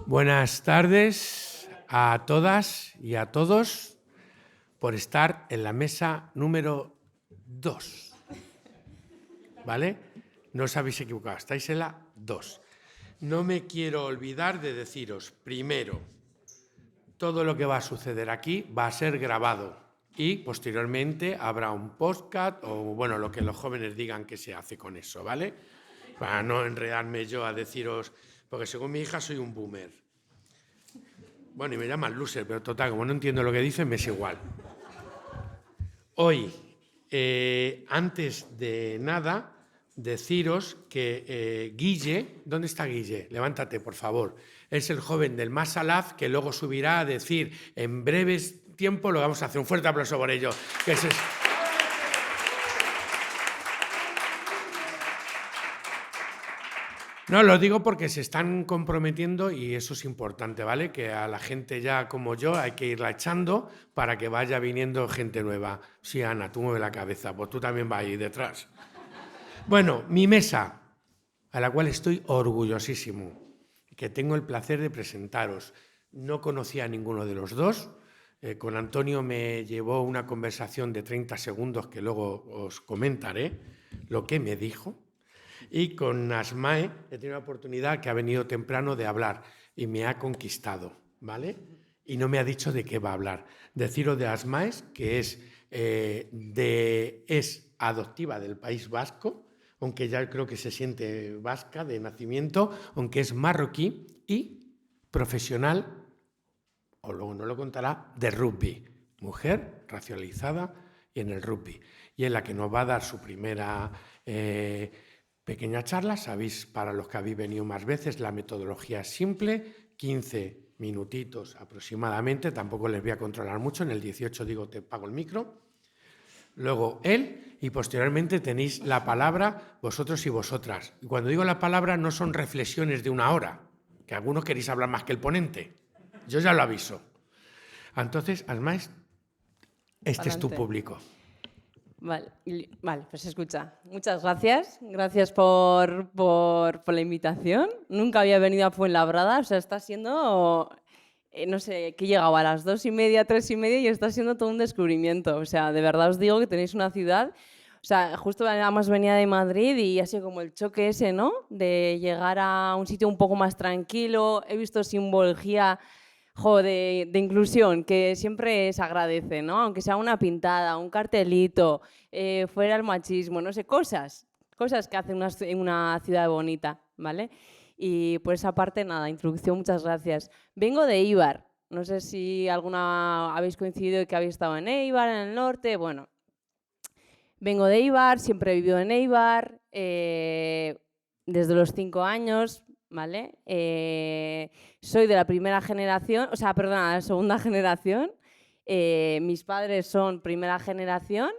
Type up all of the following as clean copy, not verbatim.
Buenas tardes a todas y a todos por estar en la mesa número 2. ¿Vale? No os habéis equivocado, estáis en la 2. No me quiero olvidar de deciros, primero, todo lo que va a suceder aquí va a ser grabado y posteriormente habrá un podcast o, bueno, lo que los jóvenes digan que se hace con eso, ¿vale? Para no enredarme yo a deciros, porque según mi hija soy un boomer. Bueno, y me llaman loser, pero total, como no entiendo lo que dicen, me es igual. Hoy, antes de nada, deciros que Guille, ¿dónde está Guille? Levántate, por favor. Es el joven del Masalaf que luego subirá a decir en breves tiempo lo vamos a hacer. Un fuerte aplauso por ello. Que es No, lo digo porque se están comprometiendo y eso es importante, ¿vale? Que a la gente ya como yo hay que irla echando para que vaya viniendo gente nueva. Sí, Ana, tú mueve la cabeza, pues tú también vas ahí detrás. Bueno, mi mesa, a la cual estoy orgullosísimo, que tengo el placer de presentaros. No conocía a ninguno de los dos. Con Antonio me llevó una conversación de 30 segundos que luego os comentaré lo que me dijo. Y con Asmae he tenido la oportunidad, que ha venido temprano, de hablar y me ha conquistado, ¿vale? Y no me ha dicho de qué va a hablar. Deciros de Asmae, que es adoptiva del País Vasco, aunque ya creo que se siente vasca de nacimiento, aunque es marroquí y profesional, o luego no lo contará, de rugby. Mujer racializada y en el rugby. Y en la que nos va a dar su primera pequeña charla. Sabéis, para los que habéis venido más veces, la metodología es simple, 15 minutitos aproximadamente, tampoco les voy a controlar mucho, en el 18 digo te pago el micro, luego él y posteriormente tenéis la palabra vosotros y vosotras. Y cuando digo la palabra no son reflexiones de una hora, que algunos queréis hablar más que el ponente, yo ya lo aviso. Entonces, Asmae, este es tu público. Vale, pues escucha. Muchas gracias. Gracias por la invitación. Nunca había venido a Fuenlabrada, o sea, está siendo, no sé, que llegaba a las 2:30, 3:30 y está siendo todo un descubrimiento. O sea, de verdad os digo que tenéis una ciudad, o sea, justo además venía de Madrid y ha sido como el choque ese, ¿no? De llegar a un sitio un poco más tranquilo. He visto simbología de inclusión, que siempre se agradece, ¿no? Aunque sea una pintada, un cartelito, fuera el machismo, no sé, cosas que hace una ciudad bonita, ¿vale? Y por esa parte, nada, introducción, muchas gracias. Vengo de Eibar, no sé si alguna habéis coincidido y que habéis estado en Eibar, en el norte, bueno. Vengo de Eibar, siempre he vivido en Eibar, desde los 5 años, ¿vale? Soy de la primera generación, o sea, perdona, la segunda generación. Mis padres son primera generación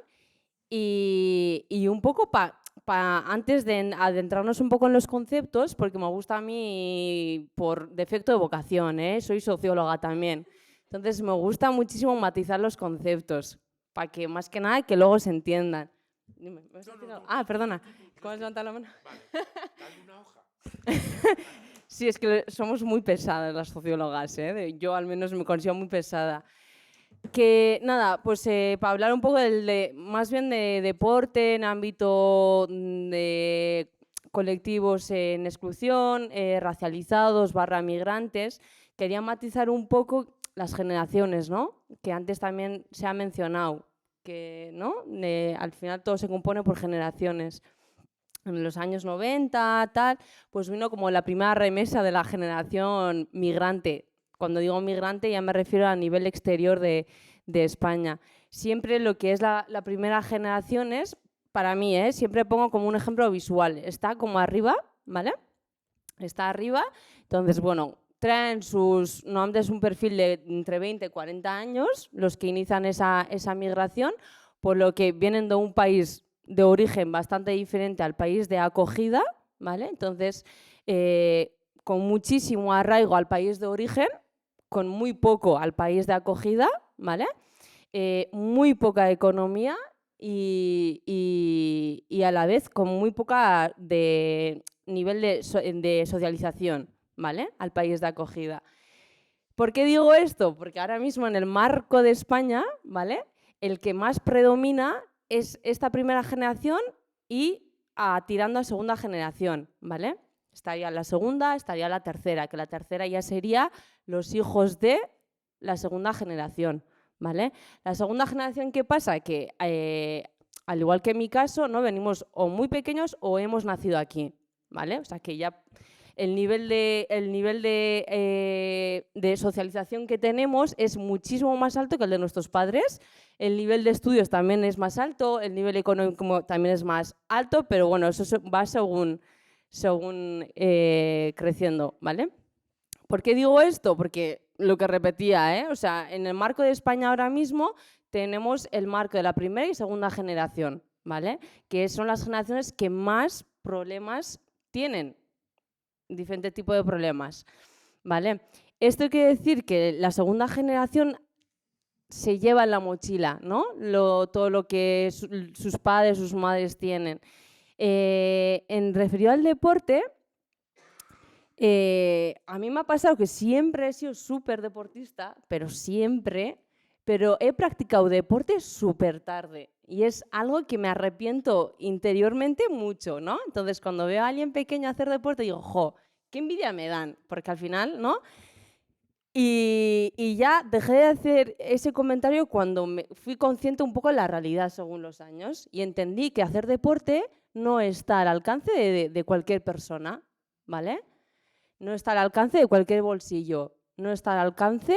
y un poco antes de adentrarnos un poco en los conceptos, porque me gusta a mí por defecto de vocación, soy socióloga también. Entonces me gusta muchísimo matizar los conceptos, para que más que nada que luego se entiendan. Dime, no. Ah, perdona. ¿Cómo has levantado la mano? Vale, dale una hoja. Sí, es que somos muy pesadas las sociólogas, yo al menos me considero muy pesada. Que nada, pues para hablar un poco más bien de deporte en ámbito de colectivos en exclusión, racializados, /migrantes, quería matizar un poco las generaciones, ¿no? Que antes también se ha mencionado, que ¿no? Al final todo se compone por generaciones. En los años 90, tal, pues vino como la primera remesa de la generación migrante. Cuando digo migrante ya me refiero a nivel exterior de España. Siempre lo que es la primera generación es, para mí, siempre pongo como un ejemplo visual. Está como arriba, ¿vale? Está arriba, entonces, bueno, traen sus nombres, un perfil de entre 20 y 40 años, los que inician esa migración, por lo que vienen de un país de origen bastante diferente al país de acogida, ¿vale? Entonces, con muchísimo arraigo al país de origen, con muy poco al país de acogida, ¿vale? Muy poca economía y a la vez con muy poca de nivel de socialización, ¿vale? Al país de acogida. ¿Por qué digo esto? Porque ahora mismo en el marco de España, ¿vale? El que más predomina es esta primera generación y tirando a segunda generación, ¿vale? Estaría la segunda, estaría la tercera, que la tercera ya sería los hijos de la segunda generación, ¿vale? La segunda generación, ¿qué pasa? Que al igual que en mi caso, ¿no? Venimos o muy pequeños o hemos nacido aquí, ¿vale? O sea que ya el nivel de socialización que tenemos es muchísimo más alto que el de nuestros padres. El nivel de estudios también es más alto, el nivel económico también es más alto, pero bueno, eso va según creciendo, ¿vale? ¿Por qué digo esto? Porque lo que repetía, o sea, en el marco de España ahora mismo tenemos el marco de la primera y segunda generación, ¿vale? Que son las generaciones que más problemas tienen, diferente tipo de problemas, ¿vale? Esto quiere decir que la segunda generación se lleva en la mochila, ¿no? Todo lo que sus padres, sus madres tienen. En referido al deporte, a mí me ha pasado que siempre he sido súper deportista, pero he practicado deporte súper tarde y es algo que me arrepiento interiormente mucho, ¿no? Entonces, cuando veo a alguien pequeño hacer deporte, digo, jo, qué envidia me dan, porque al final, ¿no? Y ya dejé de hacer ese comentario cuando me fui consciente un poco de la realidad según los años y entendí que hacer deporte no está al alcance de cualquier persona, ¿vale? No está al alcance de cualquier bolsillo, no está al alcance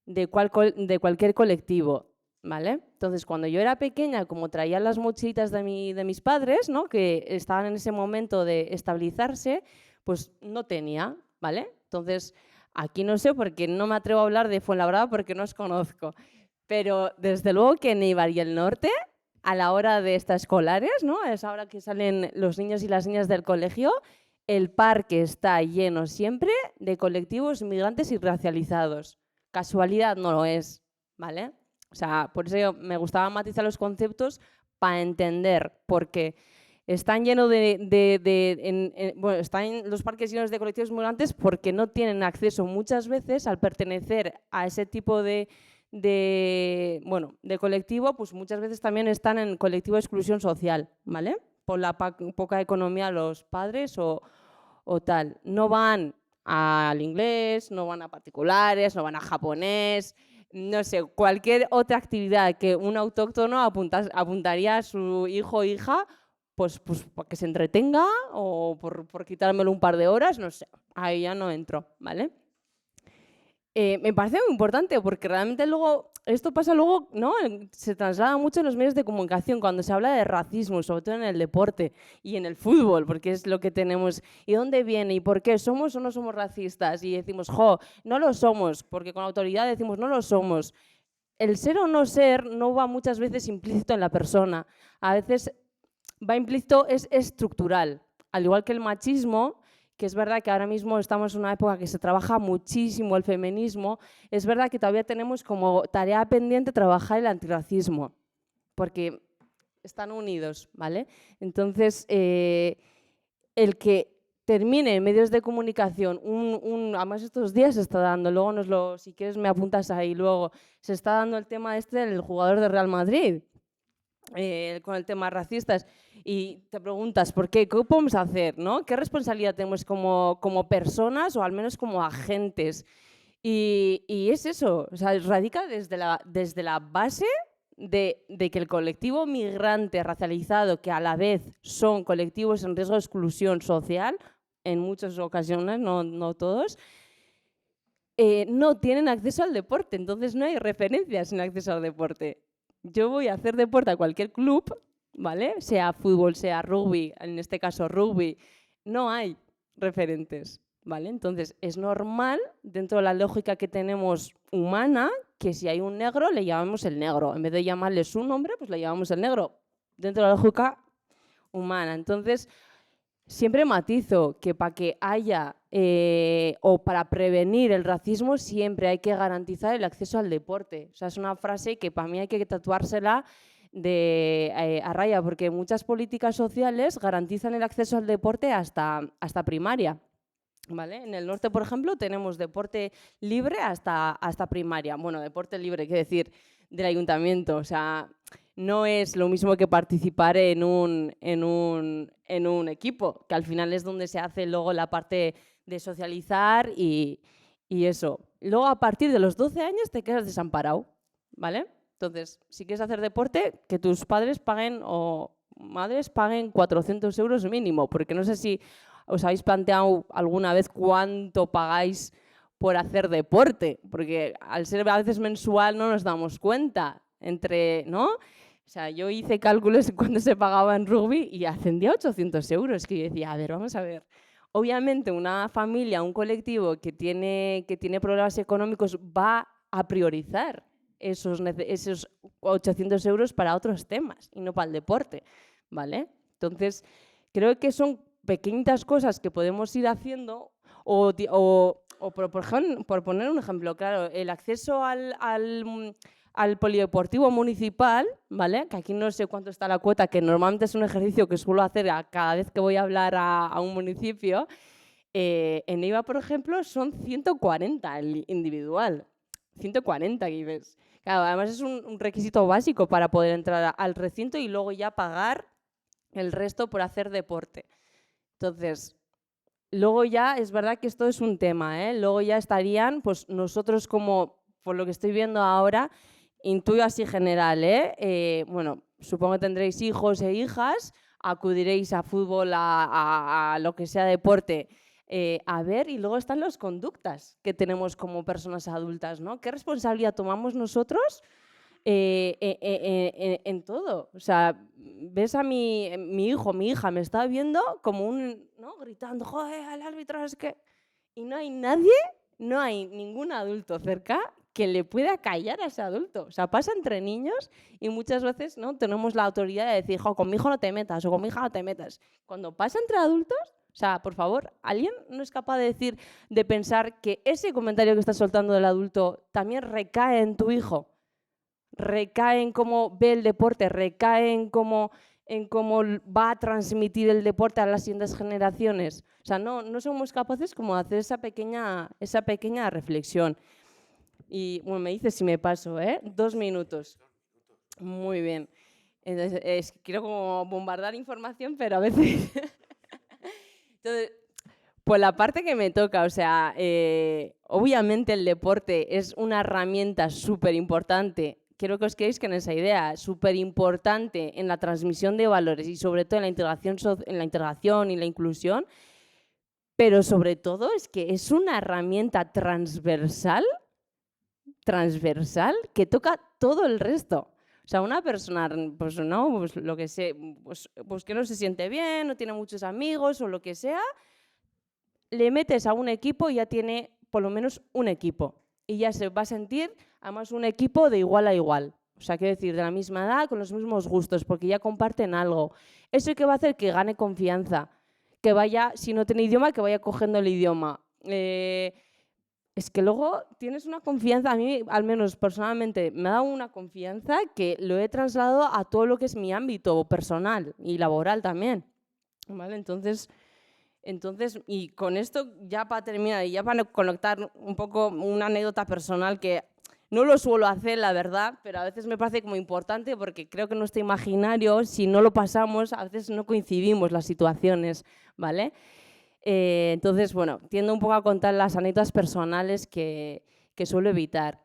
de cualquier colectivo, ¿vale? Entonces, cuando yo era pequeña, como traía las mochilitas de mis padres, ¿no? Que estaban en ese momento de estabilizarse, pues no tenía, ¿vale? Entonces, aquí no sé porque no me atrevo a hablar de Fuenlabrada porque no os conozco, pero desde luego que en Eibar y el norte, a la hora de extraescolares, ¿no? Es ahora que salen los niños y las niñas del colegio, el parque está lleno siempre de colectivos migrantes y racializados. Casualidad no lo es, ¿vale? O sea, por eso me gustaba matizar los conceptos para entender, porque están llenos están los parques llenos de colectivos migrantes porque no tienen acceso muchas veces al pertenecer a ese tipo de colectivo, pues muchas veces también están en colectivo de exclusión social, ¿vale? Por la poca economía de los padres o tal. No van al inglés, no van a particulares, no van a japonés, no sé, cualquier otra actividad que un autóctono apuntaría a su hijo o hija, pues para que se entretenga o por quitármelo un par de horas, no sé, ahí ya no entro, ¿vale? Me parece muy importante porque realmente luego, esto pasa luego, ¿no? Se traslada mucho en los medios de comunicación cuando se habla de racismo, sobre todo en el deporte y en el fútbol, porque es lo que tenemos. ¿Y dónde viene? ¿Y por qué? ¿Somos o no somos racistas? Y decimos, jo, no lo somos, porque con autoridad decimos, no lo somos. El ser o no ser no va muchas veces implícito en la persona. A veces va implícito, es estructural. Al igual que el machismo, que es verdad que ahora mismo estamos en una época que se trabaja muchísimo el feminismo, es verdad que todavía tenemos como tarea pendiente trabajar el antirracismo, porque están unidos, ¿vale? Entonces, el que termine en medios de comunicación, además estos días se está dando, luego si quieres me apuntas ahí, luego se está dando el tema del jugador de Real Madrid, con el tema racistas, y te preguntas, ¿por qué? ¿Qué podemos hacer? ¿No? ¿Qué responsabilidad tenemos como personas o al menos como agentes? Y es eso, o sea, radica desde la base de que el colectivo migrante racializado, que a la vez son colectivos en riesgo de exclusión social, en muchas ocasiones, no todos, no tienen acceso al deporte, entonces no hay referencias en acceso al deporte. Yo voy a hacer deporte a cualquier club, ¿vale? Sea fútbol, sea rugby, en este caso rugby, no hay referentes, ¿vale? Entonces es normal, dentro de la lógica que tenemos humana, que si hay un negro le llamamos el negro. En vez de llamarle su nombre, pues le llamamos el negro, dentro de la lógica humana. Entonces, siempre matizo que para que haya o para prevenir el racismo siempre hay que garantizar el acceso al deporte. O sea, es una frase que para mí hay que tatuársela a raya, porque muchas políticas sociales garantizan el acceso al deporte hasta primaria. ¿vale? En el norte, por ejemplo, tenemos deporte libre hasta primaria. Bueno, deporte libre, quiere decir, del ayuntamiento. O sea, no es lo mismo que participar en un equipo, que al final es donde se hace luego la parte de socializar y eso. Luego, a partir de los 12 años, te quedas desamparado, ¿vale? Entonces, si quieres hacer deporte, que tus padres paguen o madres paguen 400 euros mínimo, porque no sé si os habéis planteado alguna vez cuánto pagáis por hacer deporte, porque al ser a veces mensual no nos damos cuenta, ¿no? O sea, yo hice cálculos de cuánto se pagaba en rugby y ascendía a 800 euros, que yo decía, a ver, vamos a ver. Obviamente una familia, un colectivo que tiene problemas económicos va a priorizar esos 800 euros para otros temas y no para el deporte, ¿vale? Entonces, creo que son pequeñitas cosas que podemos ir haciendo por poner un ejemplo, claro, el acceso al polideportivo municipal, ¿vale? Que aquí no sé cuánto está la cuota, que normalmente es un ejercicio que suelo hacer cada vez que voy a hablar a un municipio. En Eibar, por ejemplo, son 140 el individual. 140, que dices. Claro, además es un requisito básico para poder entrar al recinto y luego ya pagar el resto por hacer deporte. Entonces, luego ya es verdad que esto es un tema, ¿eh? Luego ya estarían, pues nosotros como, por lo que estoy viendo ahora, intuyo así general, ¿eh? Bueno, supongo que tendréis hijos e hijas, acudiréis a fútbol, a lo que sea deporte, a ver, y luego están las conductas que tenemos como personas adultas, ¿no? ¿Qué responsabilidad tomamos nosotros en todo? O sea, ves a mi hijo, mi hija me está viendo como ¿no? Gritando, joder, al árbitro, es que... Y no hay nadie, no hay ningún adulto cerca que le pueda callar a ese adulto. O sea, pasa entre niños y muchas veces, ¿no? Tenemos la autoridad de decir, jo, con mi hijo no te metas o con mi hija no te metas. Cuando pasa entre adultos, o sea, por favor, ¿alguien no es capaz de decir, de pensar que ese comentario que está soltando del adulto también recae en tu hijo? Recae en cómo ve el deporte, recae en cómo va a transmitir el deporte a las siguientes generaciones. O sea, no somos capaces como de hacer esa pequeña reflexión. Y bueno, me dices si me paso, ¿eh? 2 minutos. Muy bien. Entonces, quiero como bombardear información, pero a veces... Entonces, por la parte que me toca, o sea, obviamente el deporte es una herramienta súper importante. Quiero que os quedéis con esa idea, súper importante en la transmisión de valores y sobre todo en la integración y la inclusión, pero sobre todo es que es una herramienta transversal que toca todo el resto. O sea, una persona, pues no, pues lo que sé, pues que no se siente bien, no tiene muchos amigos o lo que sea, le metes a un equipo y ya tiene por lo menos un equipo. Y ya se va a sentir, además, un equipo de igual a igual. O sea, quiero decir, de la misma edad, con los mismos gustos, porque ya comparten algo. ¿Eso qué va a hacer? Que gane confianza. Que vaya, si no tiene idioma, que vaya cogiendo el idioma. Es que luego tienes una confianza, a mí, al menos personalmente, me ha dado una confianza que lo he trasladado a todo lo que es mi ámbito personal y laboral también. ¿Vale? Entonces, y con esto, ya para terminar y ya para conectar un poco una anécdota personal que no lo suelo hacer, la verdad, pero a veces me parece como importante porque creo que nuestro imaginario, si no lo pasamos, a veces no coincidimos las situaciones, ¿vale? Entonces, bueno, tiendo un poco a contar las anécdotas personales que suelo evitar.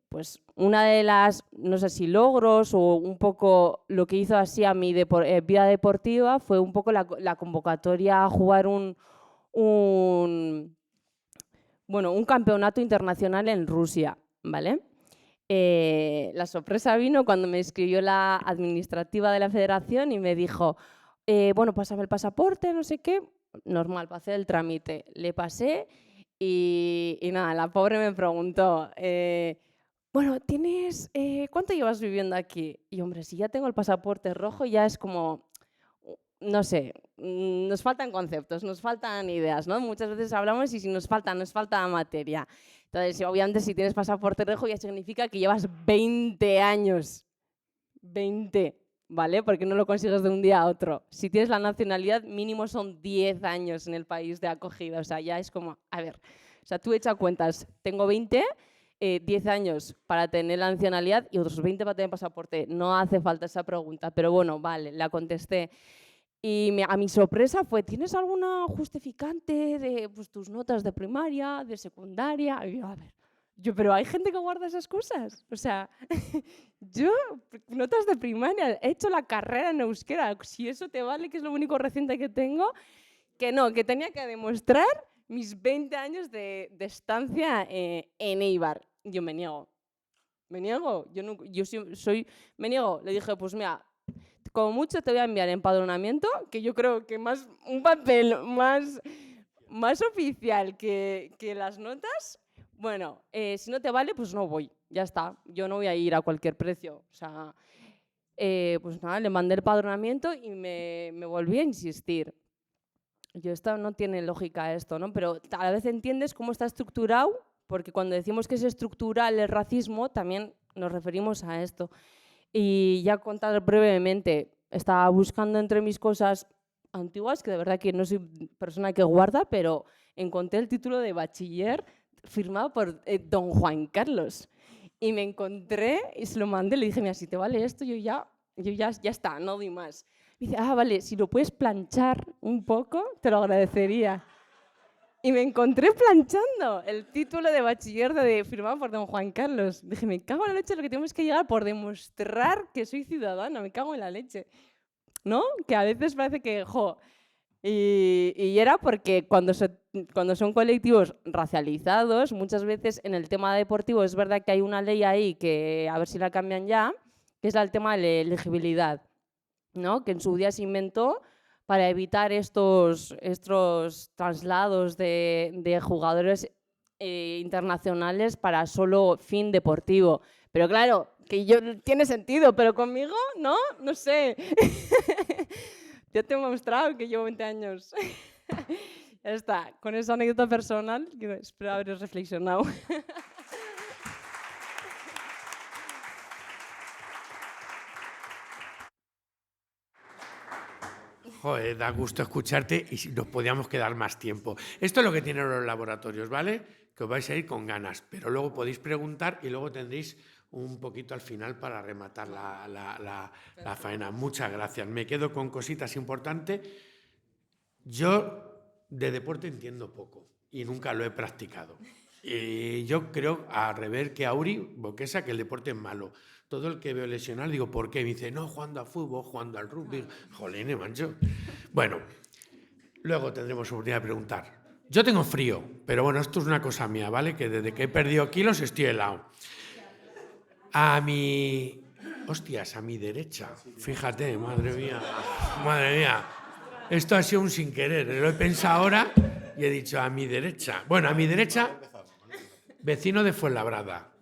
Pues una de las, no sé si logros o un poco lo que hizo así a mi vida deportiva fue un poco la convocatoria a jugar un campeonato internacional en Rusia, ¿vale? La sorpresa vino cuando me escribió la administrativa de la federación y me dijo, bueno, pásame el pasaporte, no sé qué, normal, para hacer el trámite. Le pasé y nada, la pobre me preguntó, bueno, ¿cuánto llevas viviendo aquí? Y hombre, si ya tengo el pasaporte rojo, ya es como, no sé, nos faltan conceptos, nos faltan ideas, ¿no? Muchas veces hablamos y si nos falta materia. Entonces, obviamente, si tienes pasaporte rojo ya significa que llevas 20 años. 20. ¿vale? Porque no lo consigues de un día a otro. Si tienes la nacionalidad, mínimo son 10 años en el país de acogida. O sea, ya es como, a ver, o sea, tú echa cuentas, tengo 20, 10 años para tener la nacionalidad y otros 20 para tener pasaporte. No hace falta esa pregunta, pero bueno, vale, la contesté. Y a mi sorpresa fue, ¿tienes alguna justificante de pues, tus notas de primaria, de secundaria? Y yo, a ver, pero hay gente que guarda esas cosas. O sea, yo, notas de primaria, he hecho la carrera en euskera. Si eso te vale, que es lo único reciente que tengo, que no, que tenía que demostrar mis 20 años de estancia en Eibar. Yo me niego. Me niego. Me niego. Le dije, pues mira, como mucho te voy a enviar empadronamiento, que yo creo que más un papel más oficial que las notas. Bueno, si no te vale, pues no voy. Ya está. Yo no voy a ir a cualquier precio. O sea, pues nada, le mandé el empadronamiento y me volví a insistir. Esto no tiene lógica esto, ¿no? Pero a la vez entiendes cómo está estructurado, porque cuando decimos que es estructural el racismo, también nos referimos a esto. Y ya contar brevemente, estaba buscando entre mis cosas antiguas, que de verdad que no soy persona que guarda, pero encontré el título de bachiller firmado por don Juan Carlos. Y me encontré y se lo mandé, le dije, mira, si te vale esto, yo ya está, no doy más. Me dice, vale, si lo puedes planchar un poco, te lo agradecería. Y me encontré planchando el título de bachiller firmado por don Juan Carlos. Dije, me cago en la leche, lo que tenemos que llegar por demostrar que soy ciudadana, me cago en la leche. ¿No? Que a veces parece que, y era porque cuando son colectivos racializados, muchas veces en el tema deportivo es verdad que hay una ley ahí que a ver si la cambian ya, que es el tema de la elegibilidad, ¿no? Que en su día se inventó para evitar estos traslados de jugadores internacionales para solo fin deportivo. Pero claro, tiene sentido, pero conmigo, ¿no? No sé. Ya te he mostrado que llevo 20 años. Ya está, con esa anécdota personal, espero haber reflexionado. Joder, da gusto escucharte y si nos podíamos quedar más tiempo. Esto es lo que tienen los laboratorios, ¿vale? Que os vais a ir con ganas, pero luego podéis preguntar y luego tendréis un poquito al final para rematar la faena. Muchas gracias. Me quedo con cositas importantes. Yo de deporte entiendo poco y nunca lo he practicado. Y yo creo, al revés que Auri Boquesa, que el deporte es malo. Todo el que veo lesionado, digo, ¿por qué? Me dice, no, jugando a fútbol, jugando al rugby. Jolín, mancho. Bueno, luego tendremos oportunidad de preguntar. Yo tengo frío, pero bueno, esto es una cosa mía, ¿vale? Que desde que he perdido kilos estoy helado. Hostias, a mi derecha. Fíjate, madre mía. Madre mía. Esto ha sido un sin querer. Lo he pensado ahora y he dicho a mi derecha. Bueno, a mi derecha, vecino de Fuenlabrada.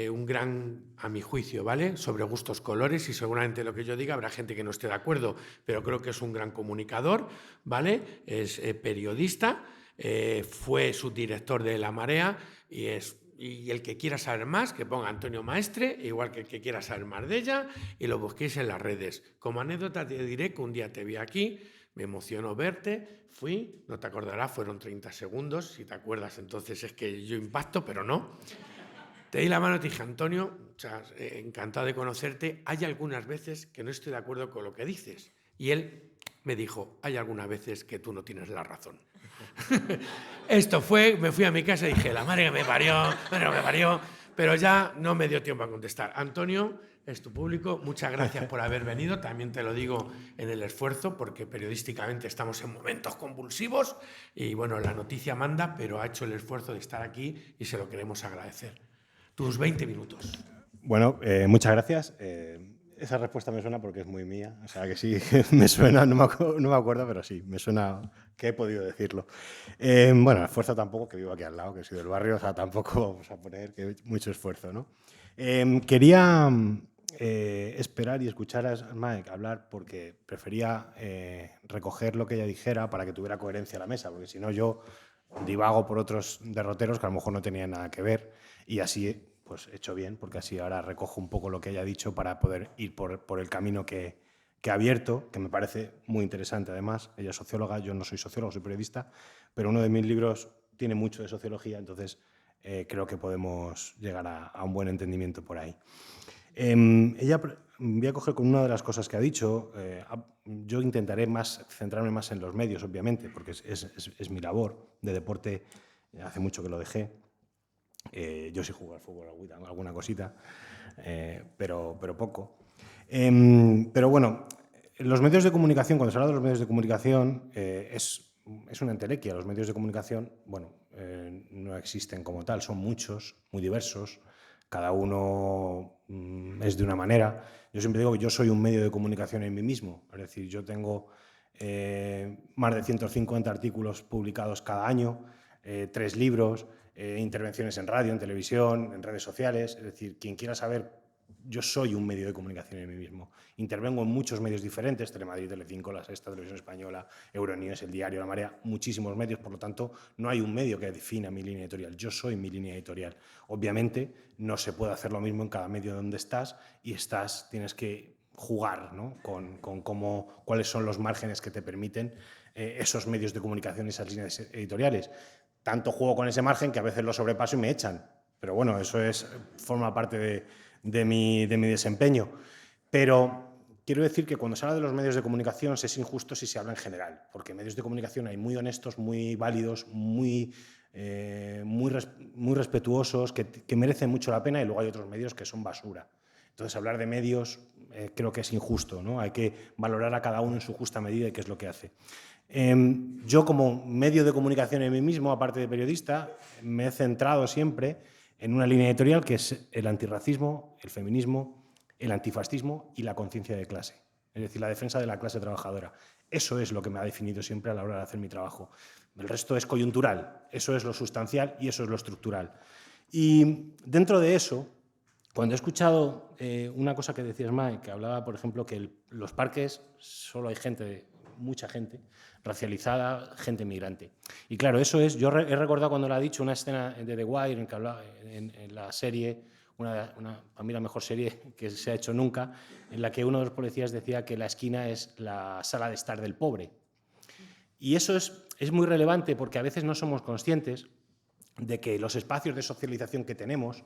Un gran, a mi juicio, ¿vale? Sobre gustos, colores, y seguramente lo que yo diga habrá gente que no esté de acuerdo, pero creo que es un gran comunicador, ¿vale? Es periodista, fue subdirector de La Marea y el que quiera saber más, que ponga Antonio Maestre, igual que el que quiera saber más de ella, y lo busquéis en las redes. Como anécdota te diré que un día te vi aquí, me emocionó verte, fui, no te acordarás, fueron 30 segundos, si te acuerdas entonces es que yo impacto, pero no. Te di la mano y te dije, Antonio, encantado de conocerte, hay algunas veces que no estoy de acuerdo con lo que dices. Y él me dijo, hay algunas veces que tú no tienes la razón. Esto fue, me fui a mi casa y dije, la madre que me parió, pero ya no me dio tiempo a contestar. Antonio, es tu público, muchas gracias por haber venido, también te lo digo en el esfuerzo, porque periodísticamente estamos en momentos convulsivos y bueno, la noticia manda, pero ha hecho el esfuerzo de estar aquí y se lo queremos agradecer. Tus 20 minutos. Bueno, muchas gracias. Esa respuesta me suena porque es muy mía. O sea que sí, me suena, no me acuerdo, pero sí, me suena que he podido decirlo. Bueno, esfuerzo tampoco, que vivo aquí al lado, que soy del barrio, o sea, tampoco vamos a poner que mucho esfuerzo, ¿no? Quería esperar y escuchar a Mike hablar porque prefería recoger lo que ella dijera para que tuviera coherencia a la mesa, porque si no yo divago por otros derroteros que a lo mejor no tenían nada que ver y así pues hecho bien, porque así ahora recojo un poco lo que haya dicho para poder ir por el camino que ha abierto, que me parece muy interesante además. Ella es socióloga, yo no soy sociólogo, soy periodista, pero uno de mis libros tiene mucho de sociología, entonces creo que podemos llegar a un buen entendimiento por ahí. Voy a coger con una de las cosas que ha dicho. Yo intentaré centrarme más en los medios, obviamente, porque es mi labor. De deporte hace mucho que lo dejé. Yo sí juego al fútbol, alguna cosita, pero poco. Pero bueno, los medios de comunicación, cuando se habla de los medios de comunicación, es una entelequia. Los medios de comunicación, bueno, no existen como tal, son muchos, muy diversos, cada uno es de una manera. Yo siempre digo que yo soy un medio de comunicación en mí mismo, es decir, yo tengo más de 150 artículos publicados cada año, 3 libros, intervenciones en radio, en televisión, en redes sociales, es decir, quien quiera saber, yo soy un medio de comunicación en mí mismo. Intervengo en muchos medios diferentes, Telemadrid, Telecinco, La Sexta, Televisión Española, Euronews, El Diario, La Marea, muchísimos medios, por lo tanto, no hay un medio que defina mi línea editorial, yo soy mi línea editorial. Obviamente, no se puede hacer lo mismo en cada medio donde estás y tienes que jugar, ¿no? con cuáles son los márgenes que te permiten esos medios de comunicación, esas líneas editoriales. Tanto juego con ese margen que a veces lo sobrepaso y me echan, pero bueno, eso forma parte de mi desempeño. Pero quiero decir que cuando se habla de los medios de comunicación es injusto si se habla en general, porque medios de comunicación hay muy honestos, muy válidos, muy respetuosos, que merecen mucho la pena, y luego hay otros medios que son basura. Entonces, hablar de medios creo que es injusto, ¿no? Hay que valorar a cada uno en su justa medida y qué es lo que hace. Yo, como medio de comunicación en mí mismo, aparte de periodista, me he centrado siempre en una línea editorial que es el antirracismo, el feminismo, el antifascismo y la conciencia de clase, es decir, la defensa de la clase trabajadora. Eso es lo que me ha definido siempre a la hora de hacer mi trabajo. El resto es coyuntural, eso es lo sustancial y eso es lo estructural. Y dentro de eso, cuando he escuchado una cosa que decías, Mae, que hablaba, por ejemplo, que los parques solo hay mucha gente racializada, gente migrante. Y claro, yo he recordado cuando lo ha dicho una escena de The Wire en que hablaba en la serie, para mí la mejor serie que se ha hecho nunca, en la que uno de los policías decía que la esquina es la sala de estar del pobre. Y eso es muy relevante porque a veces no somos conscientes de que los espacios de socialización que tenemos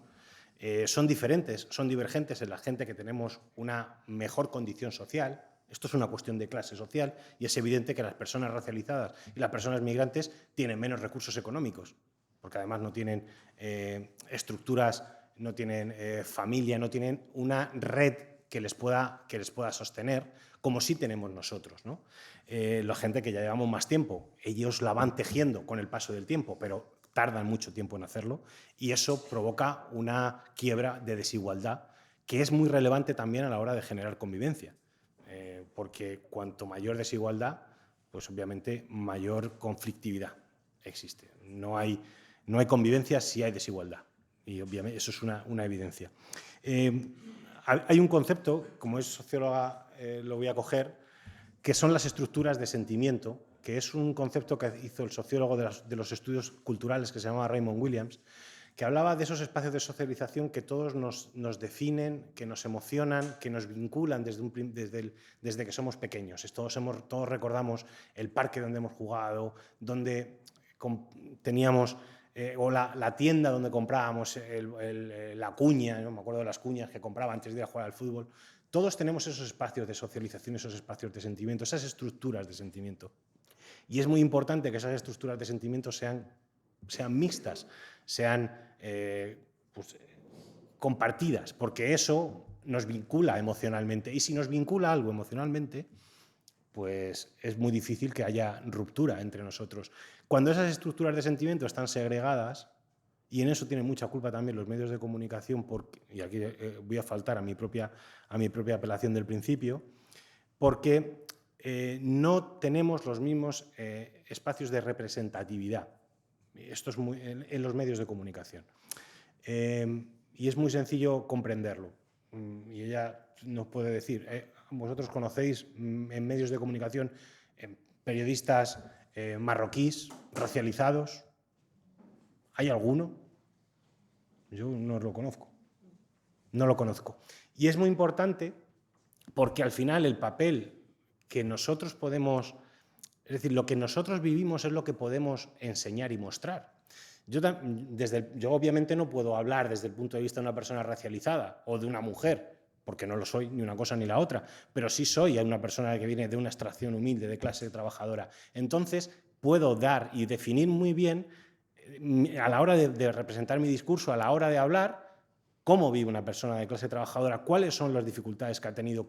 son diferentes, son divergentes en la gente que tenemos una mejor condición social. Esto es una cuestión de clase social y es evidente que las personas racializadas y las personas migrantes tienen menos recursos económicos, porque además no tienen estructuras, no tienen familia, no tienen una red que les pueda sostener, como sí tenemos nosotros, ¿no? La gente que ya llevamos más tiempo, ellos la van tejiendo con el paso del tiempo, pero tardan mucho tiempo en hacerlo y eso provoca una quiebra de desigualdad que es muy relevante también a la hora de generar convivencia, porque cuanto mayor desigualdad, pues obviamente mayor conflictividad existe. No hay convivencia si hay desigualdad y obviamente eso es una evidencia. Hay un concepto, como es socióloga lo voy a coger, que son las estructuras de sentimiento, que es un concepto que hizo el sociólogo de los estudios culturales que se llamaba Raymond Williams, que hablaba de esos espacios de socialización que todos nos definen, que nos emocionan, que nos vinculan desde que somos pequeños. Todos recordamos el parque donde hemos jugado, donde teníamos, o la tienda donde comprábamos la cuña, ¿no? Me acuerdo de las cuñas que compraba antes de ir a jugar al fútbol. Todos tenemos esos espacios de socialización, esos espacios de sentimiento, esas estructuras de sentimiento. Y es muy importante que esas estructuras de sentimiento sean mixtas, sean compartidas, porque eso nos vincula emocionalmente. Y si nos vincula algo emocionalmente, pues es muy difícil que haya ruptura entre nosotros. Cuando esas estructuras de sentimiento están segregadas, y en eso tienen mucha culpa también los medios de comunicación, y aquí voy a faltar a mi propia apelación del principio, porque no tenemos los mismos espacios de representatividad. Esto es en los medios de comunicación. Y es muy sencillo comprenderlo. Y ella nos puede decir, vosotros conocéis en medios de comunicación periodistas marroquíes, racializados. ¿Hay alguno? Yo no lo conozco. No lo conozco. Y es muy importante porque al final el papel que nosotros podemos, es decir, lo que nosotros vivimos es lo que podemos enseñar y mostrar. Yo obviamente no puedo hablar desde el punto de vista de una persona racializada o de una mujer, porque no lo soy ni una cosa ni la otra, pero sí soy una persona que viene de una extracción humilde, de clase trabajadora. Entonces puedo dar y definir muy bien, a la hora de representar mi discurso, a la hora de hablar, cómo vive una persona de clase trabajadora, cuáles son las dificultades que ha tenido,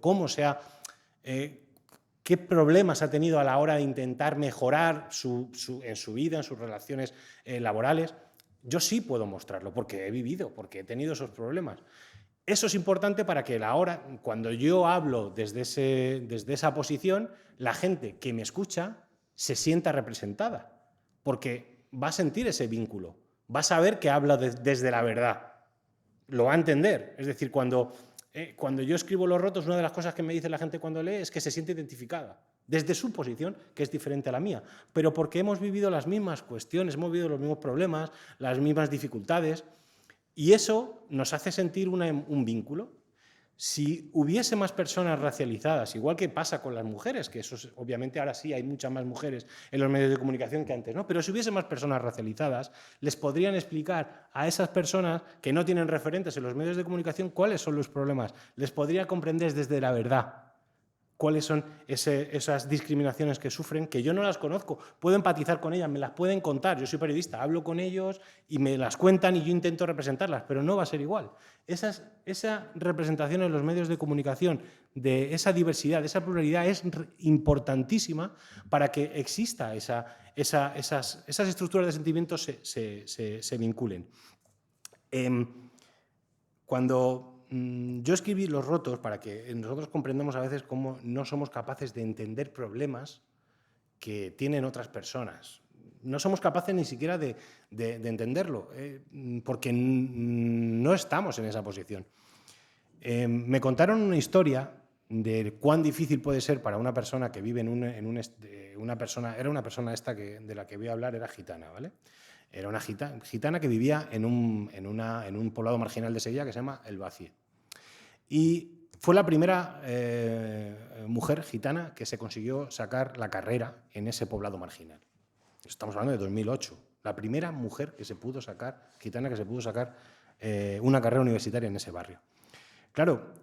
qué problemas ha tenido a la hora de intentar mejorar en su vida, en sus relaciones laborales. Yo sí puedo mostrarlo porque he vivido, porque he tenido esos problemas. Eso es importante para que ahora, cuando yo hablo desde esa posición, la gente que me escucha se sienta representada, porque va a sentir ese vínculo, va a saber que habla desde la verdad, lo va a entender. Es decir, cuando yo escribo Los rotos, una de las cosas que me dice la gente cuando lee es que se siente identificada, desde su posición, que es diferente a la mía, pero porque hemos vivido las mismas cuestiones, hemos vivido los mismos problemas, las mismas dificultades, y eso nos hace sentir un vínculo. Si hubiese más personas racializadas, igual que pasa con las mujeres, que eso obviamente ahora sí hay muchas más mujeres en los medios de comunicación que antes, ¿no? Pero si hubiese más personas racializadas, les podrían explicar a esas personas que no tienen referentes en los medios de comunicación cuáles son los problemas, les podría comprender desde la verdad cuáles son esas discriminaciones que sufren, que yo no las conozco. Puedo empatizar con ellas, me las pueden contar. Yo soy periodista, hablo con ellos y me las cuentan y yo intento representarlas, pero no va a ser igual. Esa representación en los medios de comunicación de esa diversidad, de esa pluralidad, es importantísima para que exista esas estructuras de sentimientos se vinculen. Cuando yo escribí Los rotos, para que nosotros comprendamos a veces cómo no somos capaces de entender problemas que tienen otras personas. No somos capaces ni siquiera de entenderlo, porque no estamos en esa posición. Me contaron una historia de cuán difícil puede ser para una persona que vive una persona de la que voy a hablar, era gitana, ¿vale? Era una gitana que vivía en un poblado marginal de Sevilla que se llama El Bacie. Y fue la primera mujer gitana que se consiguió sacar la carrera en ese poblado marginal. Estamos hablando de 2008. La primera mujer gitana que se pudo sacar una carrera universitaria en ese barrio. Claro,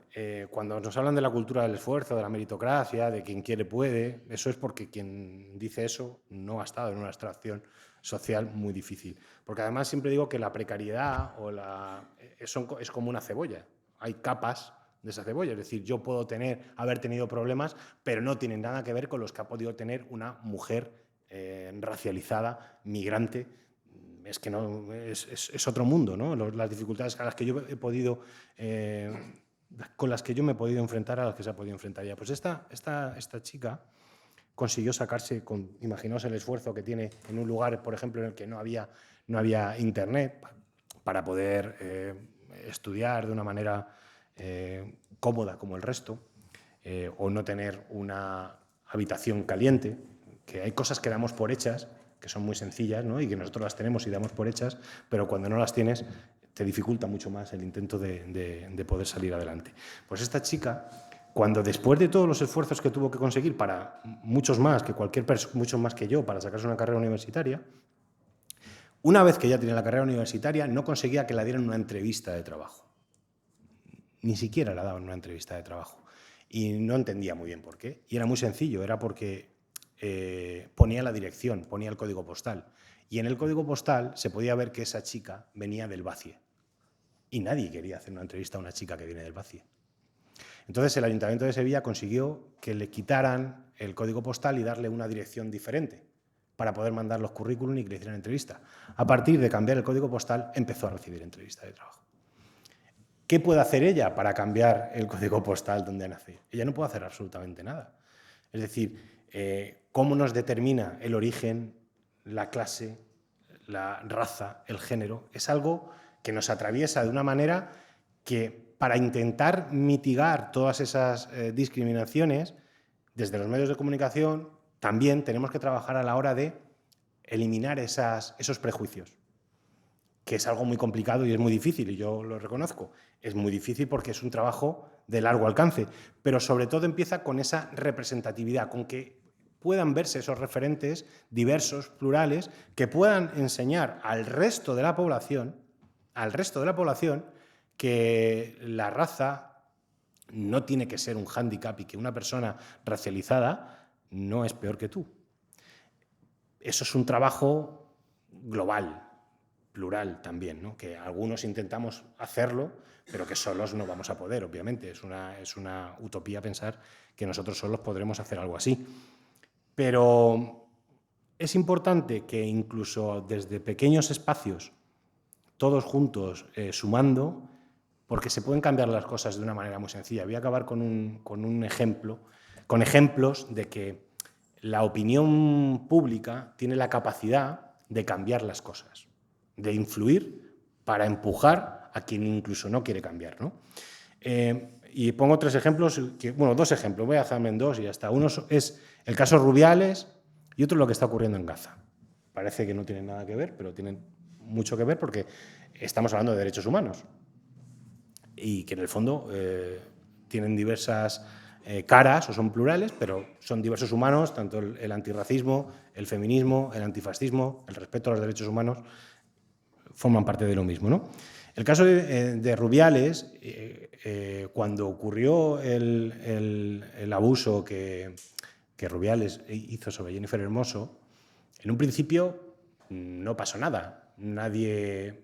cuando nos hablan de la cultura del esfuerzo, de la meritocracia, de quien quiere puede, eso es porque quien dice eso no ha estado en una extracción social muy difícil. Porque además siempre digo que la precariedad es como una cebolla. Hay capas de esa cebolla, es decir, yo puedo haber tenido problemas, pero no tienen nada que ver con los que ha podido tener una mujer racializada, migrante. Es que no, es otro mundo, ¿no? Las dificultades con las que yo me he podido enfrentar, a las que se ha podido enfrentar ella. Pues esta chica consiguió sacarse, imaginaos el esfuerzo que tiene en un lugar, por ejemplo, en el que no había internet para poder estudiar de una manera cómoda como el resto, o no tener una habitación caliente, que hay cosas que damos por hechas, que son muy sencillas, ¿no? Y que nosotros las tenemos y damos por hechas, pero cuando no las tienes te dificulta mucho más el intento de poder salir adelante. Pues esta chica, cuando después de todos los esfuerzos que tuvo que conseguir, para muchos más que yo, para sacarse una carrera universitaria, una vez que ya tenía la carrera universitaria, no conseguía que la dieran una entrevista de trabajo. Ni siquiera la daban una entrevista de trabajo. Y no entendía muy bien por qué. Y era muy sencillo, era porque ponía la dirección, ponía el código postal. Y en el código postal se podía ver que esa chica venía del Bacie. Y nadie quería hacer una entrevista a una chica que viene del Bacie. Entonces el Ayuntamiento de Sevilla consiguió que le quitaran el código postal y darle una dirección diferente para poder mandar los currículum y que le hicieran entrevista. A partir de cambiar el código postal, empezó a recibir entrevistas de trabajo. ¿Qué puede hacer ella para cambiar el código postal donde nace? Ella no puede hacer absolutamente nada. Es decir, cómo nos determina el origen, la clase, la raza, el género, es algo que nos atraviesa de una manera que, para intentar mitigar todas esas discriminaciones, desde los medios de comunicación también tenemos que trabajar a la hora de eliminar esos prejuicios que es algo muy complicado y es muy difícil, y yo lo reconozco. Es muy difícil porque es un trabajo de largo alcance, pero sobre todo empieza con esa representatividad, con que puedan verse esos referentes diversos, plurales, que puedan enseñar al resto de la población, que la raza no tiene que ser un hándicap y que una persona racializada no es peor que tú. Eso es un trabajo global, plural también, ¿no? Que algunos intentamos hacerlo, pero que solos no vamos a poder, obviamente. Es una utopía pensar que nosotros solos podremos hacer algo así. Pero es importante que incluso desde pequeños espacios, todos juntos, sumando, porque se pueden cambiar las cosas de una manera muy sencilla. Voy a acabar con un ejemplo, con ejemplos de que la opinión pública tiene la capacidad de cambiar las cosas, de influir para empujar a quien incluso no quiere cambiar, ¿no? Y pongo dos ejemplos, voy a hacerme en dos y ya está. Uno es el caso Rubiales y otro lo que está ocurriendo en Gaza. Parece que no tienen nada que ver, pero tienen mucho que ver porque estamos hablando de derechos humanos y que en el fondo tienen diversas caras o son plurales, pero son diversos humanos, tanto el antirracismo, el feminismo, el antifascismo, el respeto a los derechos humanos, forman parte de lo mismo, ¿no? El caso de Rubiales, cuando ocurrió el abuso que Rubiales hizo sobre Jennifer Hermoso, en un principio no pasó nada. Nadie,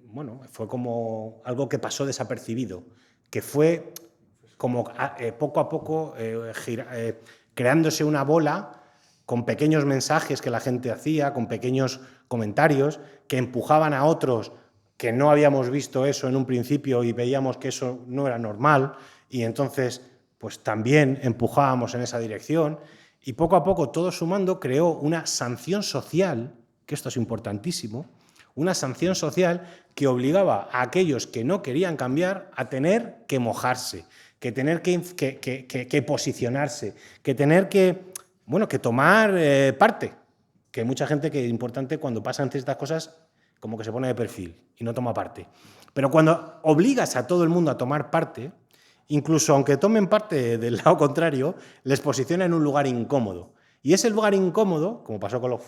fue como algo que pasó desapercibido, que fue como poco a poco creándose una bola con pequeños mensajes que la gente hacía, con pequeños comentarios que empujaban a otros que no habíamos visto eso en un principio y veíamos que eso no era normal y entonces pues también empujábamos en esa dirección y poco a poco todo sumando creó una sanción social, que esto es importantísimo, una sanción social que obligaba a aquellos que no querían cambiar a tener que mojarse, que tener que posicionarse, que tener que tomar parte, que hay mucha gente que es importante cuando pasan ciertas cosas como que se pone de perfil y no toma parte. Pero cuando obligas a todo el mundo a tomar parte, incluso aunque tomen parte del lado contrario, les posiciona en un lugar incómodo. Y ese lugar incómodo, como pasó con los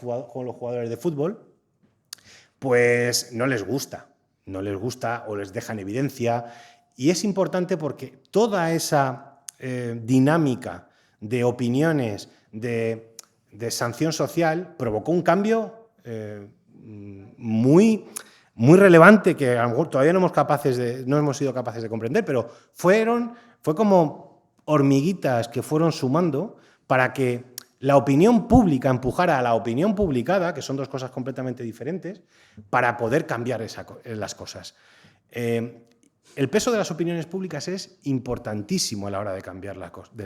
jugadores de fútbol, pues no les gusta o les deja en evidencia. Y es importante porque toda esa dinámica de opiniones, de sanción social, provocó un cambio muy relevante que a lo mejor todavía no hemos sido capaces de comprender, pero fue como hormiguitas que fueron sumando para que la opinión pública empujara a la opinión publicada, que son dos cosas completamente diferentes, para poder cambiar las cosas. El peso de las opiniones públicas es importantísimo a la hora de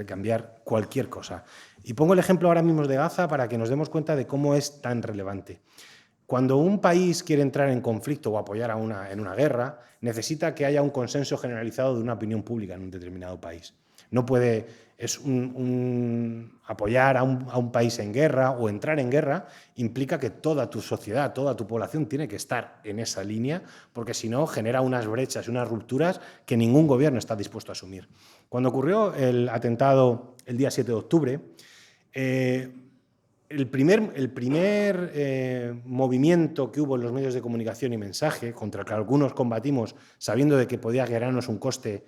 cambiar cualquier cosa. Y pongo el ejemplo ahora mismo de Gaza para que nos demos cuenta de cómo es tan relevante. Cuando un país quiere entrar en conflicto o apoyar en una guerra, necesita que haya un consenso generalizado de una opinión pública en un determinado país. No puede, apoyar a un país en guerra o entrar en guerra implica que toda tu sociedad, toda tu población tiene que estar en esa línea, porque si no genera unas brechas y unas rupturas que ningún gobierno está dispuesto a asumir. Cuando ocurrió el atentado el día 7 de octubre, el primer movimiento que hubo en los medios de comunicación y mensaje, contra el que algunos combatimos sabiendo de que podía generarnos un coste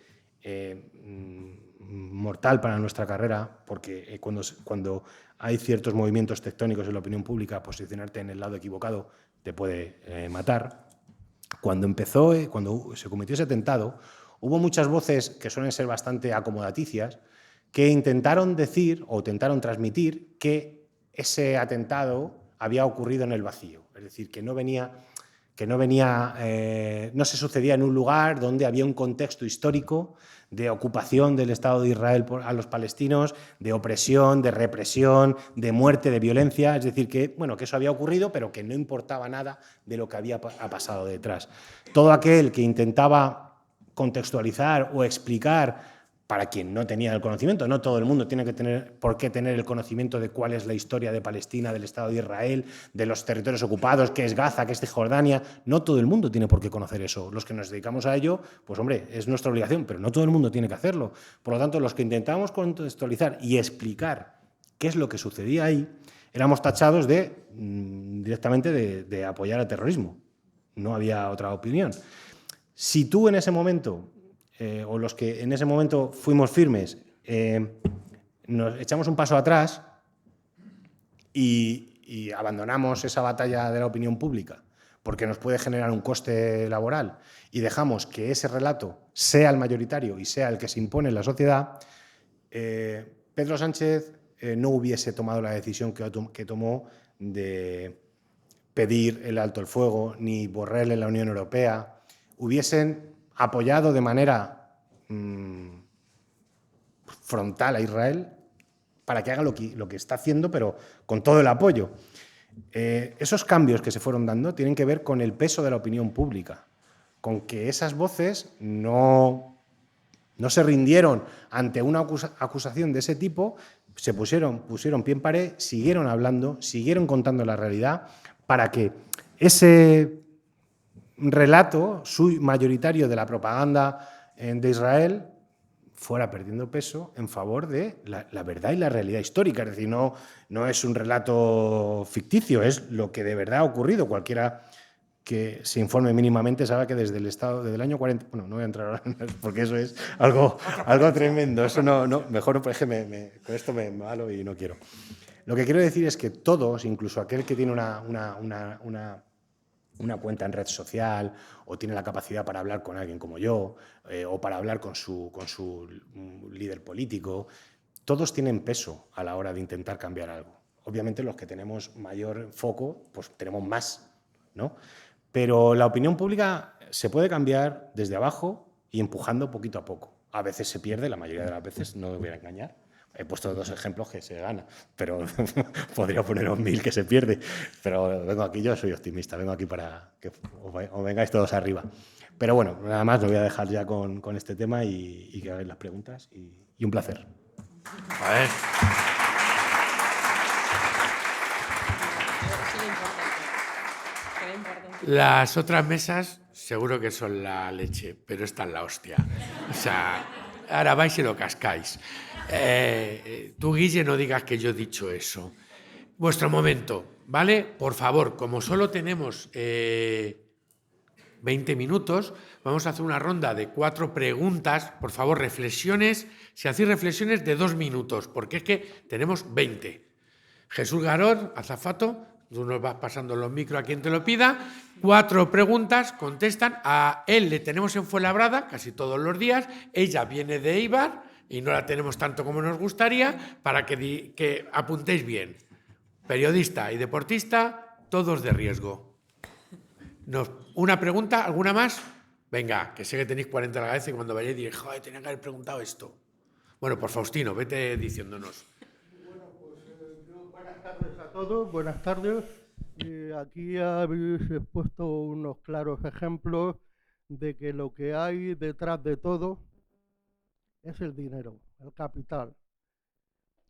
mortal para nuestra carrera, porque cuando hay ciertos movimientos tectónicos en la opinión pública, posicionarte en el lado equivocado te puede matar. Cuando se cometió ese atentado, hubo muchas voces que suelen ser bastante acomodaticias que intentaron decir o intentaron transmitir que ese atentado había ocurrido en el vacío, es decir, que no se sucedía en un lugar donde había un contexto histórico de ocupación del Estado de Israel a los palestinos, de opresión, de represión, de muerte, de violencia, es decir, que eso había ocurrido, pero que no importaba nada de lo que había pasado detrás. Todo aquel que intentaba contextualizar o explicar para quien no tenía el conocimiento. No todo el mundo tiene que tener por qué tener el conocimiento de cuál es la historia de Palestina, del Estado de Israel, de los territorios ocupados, qué es Gaza, qué es Cisjordania. No todo el mundo tiene por qué conocer eso. Los que nos dedicamos a ello, pues hombre, es nuestra obligación, pero no todo el mundo tiene que hacerlo. Por lo tanto, los que intentamos contextualizar y explicar qué es lo que sucedía ahí, éramos tachados directamente de apoyar el terrorismo. No había otra opinión. Si tú en ese momento, o los que en ese momento fuimos firmes, nos echamos un paso atrás y abandonamos esa batalla de la opinión pública porque nos puede generar un coste laboral y dejamos que ese relato sea el mayoritario y sea el que se impone en la sociedad, Pedro Sánchez no hubiese tomado la decisión que tomó de pedir el alto el fuego, ni Borrell en la Unión Europea, hubiesen apoyado de manera frontal a Israel para que haga lo que está haciendo, pero con todo el apoyo. Esos cambios que se fueron dando tienen que ver con el peso de la opinión pública, con que esas voces no se rindieron ante una acusación de ese tipo, se pusieron pie en pared, siguieron hablando, siguieron contando la realidad para que ese relato mayoritario de la propaganda de Israel fuera perdiendo peso en favor de la verdad y la realidad histórica. Es decir, no es un relato ficticio, es lo que de verdad ha ocurrido. Cualquiera que se informe mínimamente sabe que desde el año 40... Bueno, no voy a entrar ahora porque eso es algo tremendo. Eso no mejor con esto me malo y no quiero. Lo que quiero decir es que todos, incluso aquel que tiene una cuenta en red social o tiene la capacidad para hablar con alguien como yo o para hablar con su líder político, todos tienen peso a la hora de intentar cambiar algo. Obviamente los que tenemos mayor foco, pues tenemos más, ¿no? Pero la opinión pública se puede cambiar desde abajo y empujando poquito a poco. A veces se pierde, la mayoría de las veces, no me voy a engañar. He puesto 2 ejemplos que se gana, pero podría poneros 1000 que se pierde. Pero vengo aquí, yo soy optimista, vengo aquí para que os vengáis todos arriba. Pero bueno, nada más, lo voy a dejar ya con este tema y que hagáis las preguntas. Y un placer. A ver. Las otras mesas seguro que son la leche, pero esta es la hostia. O sea, ahora vais y lo cascáis. Tú, Guille, no digas que yo he dicho eso. Vuestro momento, ¿vale? Por favor, como solo tenemos 20 minutos, vamos a hacer una ronda de 4 preguntas. Por favor, reflexiones. Si hacéis reflexiones de 2 minutos, porque es que tenemos 20. Jesús Garón, azafato, tú nos vas pasando los micros a quien te lo pida. 4 preguntas, contestan. A él le tenemos en Fuenlabrada casi todos los días. Ella viene de Eibar y no la tenemos tanto como nos gustaría, para que apuntéis bien. Periodista y deportista, todos de riesgo. ¿Una pregunta? ¿Alguna más? Venga, que sé que tenéis 40 a la cabeza y cuando vayáis diréis, joder, tenía que haber preguntado esto. Bueno, por Faustino, vete diciéndonos. Bueno, pues buenas tardes a todos, buenas tardes. Aquí habéis expuesto unos claros ejemplos de que lo que hay detrás de todo es el dinero, el capital.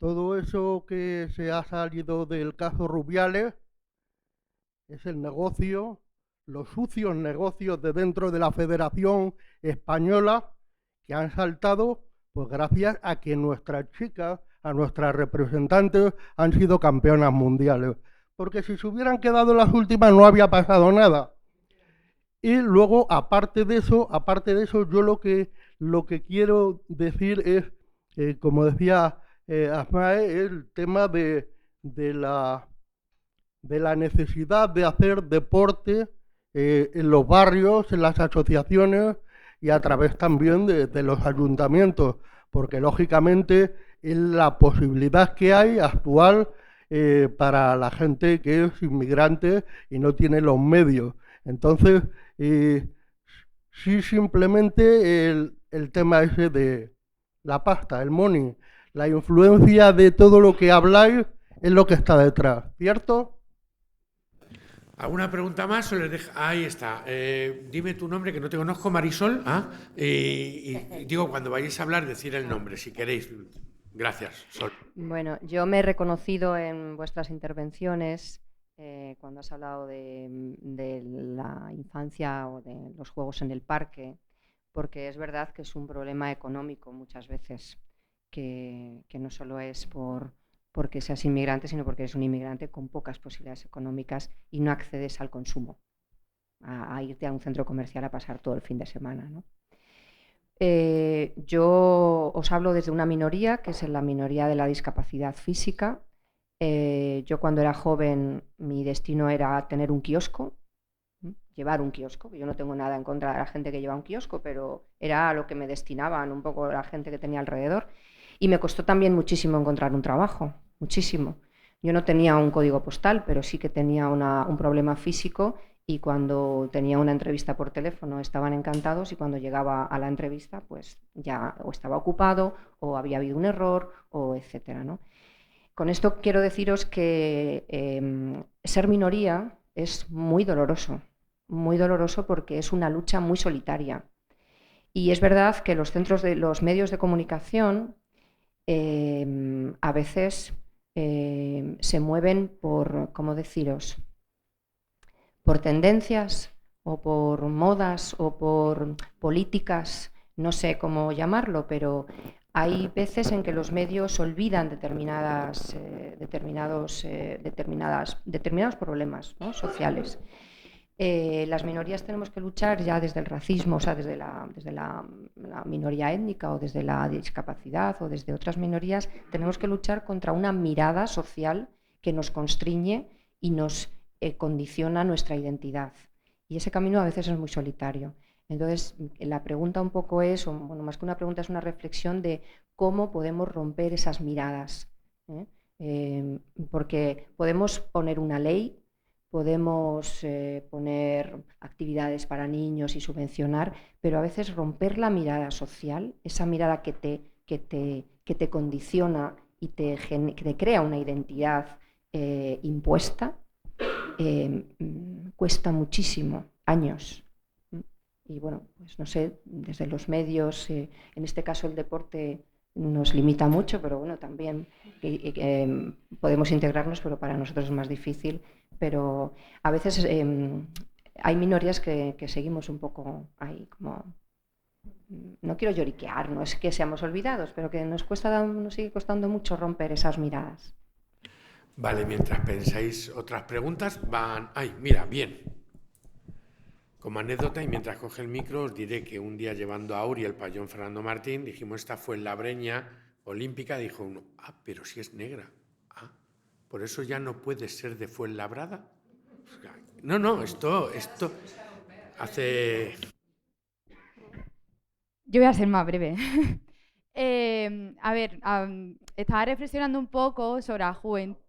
Todo eso que se ha salido del caso Rubiales es el negocio, los sucios negocios de dentro de la Federación Española que han saltado pues gracias a que nuestras chicas, a nuestras representantes han sido campeonas mundiales. Porque si se hubieran quedado las últimas no había pasado nada. Y luego, aparte de eso, yo lo que quiero decir es, como decía Asmae, el tema de la necesidad de hacer deporte en los barrios, en las asociaciones y a través también de los ayuntamientos, porque lógicamente es la posibilidad que hay actual para la gente que es inmigrante y no tiene los medios. Entonces, sí, simplemente el tema ese de la pasta, el money, la influencia de todo lo que habláis es lo que está detrás, ¿cierto? ¿Alguna pregunta más o les dejo? Ahí está. Dime tu nombre, que no te conozco, Marisol. Y digo, cuando vayáis a hablar, decir el nombre, si queréis. Gracias, Sol. Bueno, yo me he reconocido en vuestras intervenciones cuando has hablado de la infancia o de los juegos en el parque, porque es verdad que es un problema económico muchas veces, que no solo es porque seas inmigrante, sino porque eres un inmigrante con pocas posibilidades económicas y no accedes al consumo, a irte a un centro comercial a pasar todo el fin de semana, ¿no? Yo os hablo desde una minoría, que es la minoría de la discapacidad física. Yo cuando era joven mi destino era tener un kiosco, llevar un kiosco. Yo no tengo nada en contra de la gente que lleva un kiosco, pero era a lo que me destinaban un poco la gente que tenía alrededor. Y me costó también muchísimo encontrar un trabajo, muchísimo. Yo no tenía un código postal, pero sí que tenía un problema físico, y cuando tenía una entrevista por teléfono estaban encantados, y cuando llegaba a la entrevista pues ya o estaba ocupado o había habido un error o etcétera, ¿no? Con esto quiero deciros que ser minoría es muy doloroso porque es una lucha muy solitaria. Y es verdad que los medios de comunicación a veces se mueven por, ¿cómo deciros?, por tendencias o por modas o por políticas, no sé cómo llamarlo, pero hay veces en que los medios olvidan determinados problemas, ¿no?, sociales. Las minorías tenemos que luchar ya desde el racismo, o sea, desde la minoría étnica o desde la discapacidad o desde otras minorías, tenemos que luchar contra una mirada social que nos constriñe y nos condiciona nuestra identidad. Y ese camino a veces es muy solitario. Entonces, la pregunta un poco es, o bueno, más que una pregunta, es una reflexión de cómo podemos romper esas miradas, porque podemos poner una ley, podemos poner actividades para niños y subvencionar, pero a veces romper la mirada social, esa mirada que te condiciona y que te crea una identidad impuesta, cuesta muchísimo, años. Y bueno, pues no sé, desde los medios, en este caso el deporte nos limita mucho, pero bueno, también podemos integrarnos, pero para nosotros es más difícil. Pero a veces hay minorías que seguimos un poco ahí, como, no quiero lloriquear, no es que seamos olvidados, pero que nos sigue costando mucho romper esas miradas. Vale, mientras pensáis otras preguntas, van... ¡Ay, mira, bien! Como anécdota, y mientras coge el micro, os diré que un día llevando a Auri el pabellón Fernando Martín, dijimos, esta fue la breña olímpica, dijo uno, pero si es negra. ¿Por eso ya no puede ser de Fuenlabrada? No, esto hace... Yo voy a ser más breve. A ver, estaba reflexionando un poco sobre la juventud.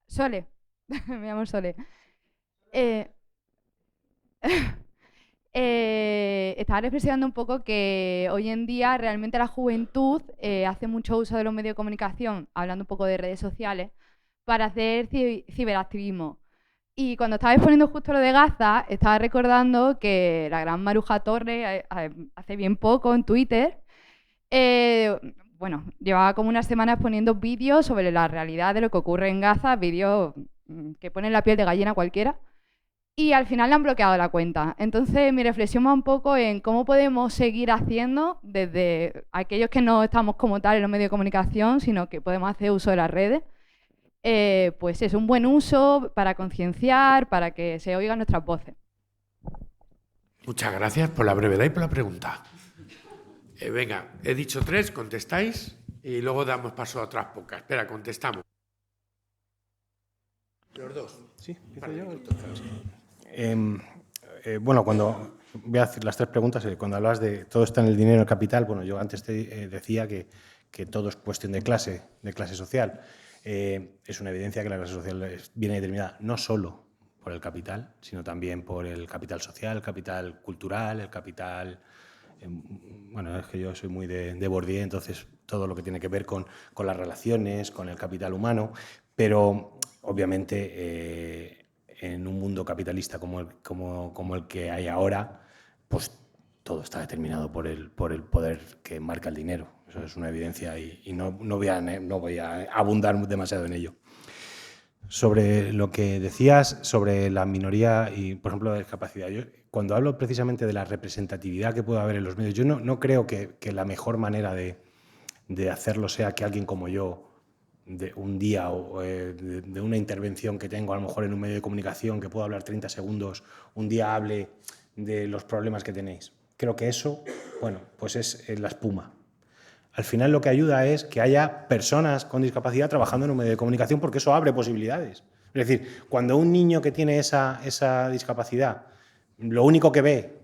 Sole, me llamo Sole. Estaba reflexionando un poco que hoy en día realmente la juventud hace mucho uso de los medios de comunicación, hablando un poco de redes sociales, para hacer ciberactivismo. Y cuando estaba exponiendo justo lo de Gaza, estaba recordando que la gran Maruja Torres, hace bien poco en Twitter, bueno, llevaba como unas semanas poniendo vídeos sobre la realidad de lo que ocurre en Gaza, vídeos que ponen la piel de gallina a cualquiera, y al final le han bloqueado la cuenta. Entonces mi reflexión va un poco en cómo podemos seguir haciendo desde aquellos que no estamos como tal en los medios de comunicación, sino que podemos hacer uso de las redes. Pues es un buen uso para concienciar, para que se oigan nuestras voces. Muchas gracias por la brevedad y por la pregunta. Venga, he dicho 3, contestáis y luego damos paso a otras pocas. Espera, contestamos. Los dos. Sí, empiezo yo. Bueno, cuando voy a hacer las 3 preguntas, cuando hablas de todo está en el dinero, en el capital, bueno, yo antes te decía que todo es cuestión de clase social. Es una evidencia que la clase social viene determinada no solo por el capital, sino también por el capital social, el capital cultural, el capital... Bueno, es que yo soy muy de Bourdieu, entonces todo lo que tiene que ver con las relaciones, con el capital humano, pero obviamente en un mundo capitalista como el que hay ahora, pues todo está determinado por el poder que marca el dinero. Eso es una evidencia y no voy a abundar demasiado en ello. Sobre lo que decías sobre la minoría y, por ejemplo, la discapacidad, yo, cuando hablo precisamente de la representatividad que puede haber en los medios, yo no creo que la mejor manera de hacerlo sea que alguien como yo, de un día o de una intervención que tengo a lo mejor en un medio de comunicación, que puedo hablar 30 segundos, un día hable de los problemas que tenéis. Creo que eso, bueno, pues es la espuma. Al final lo que ayuda es que haya personas con discapacidad trabajando en un medio de comunicación, porque eso abre posibilidades. Es decir, cuando un niño que tiene esa discapacidad, lo único que ve,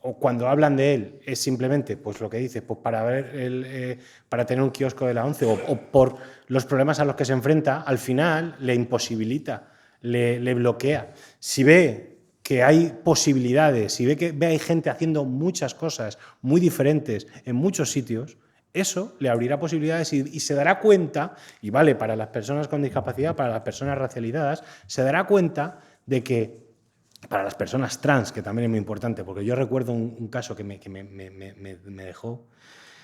o cuando hablan de él, es simplemente pues lo que dice, pues para tener un kiosco de la ONCE o por los problemas a los que se enfrenta, al final le imposibilita, le bloquea. Si ve que hay posibilidades, si ve que hay gente haciendo muchas cosas muy diferentes en muchos sitios, eso le abrirá posibilidades y se dará cuenta, y vale para las personas con discapacidad, para las personas racializadas, se dará cuenta de que para las personas trans, que también es muy importante, porque yo recuerdo un caso que me dejó,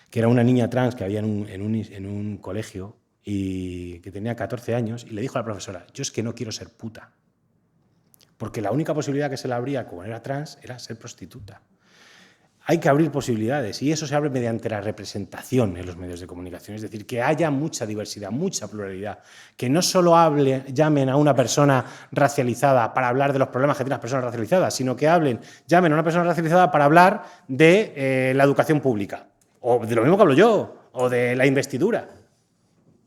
que era una niña trans que había en un colegio y que tenía 14 años y le dijo a la profesora, yo es que no quiero ser puta, porque la única posibilidad que se le abría como era trans era ser prostituta. Hay que abrir posibilidades y eso se abre mediante la representación en los medios de comunicación, es decir, que haya mucha diversidad, mucha pluralidad, que no solo llamen a una persona racializada para hablar de los problemas que tienen las personas racializadas, sino que llamen a una persona racializada para hablar de la educación pública, o de lo mismo que hablo yo, o de la investidura.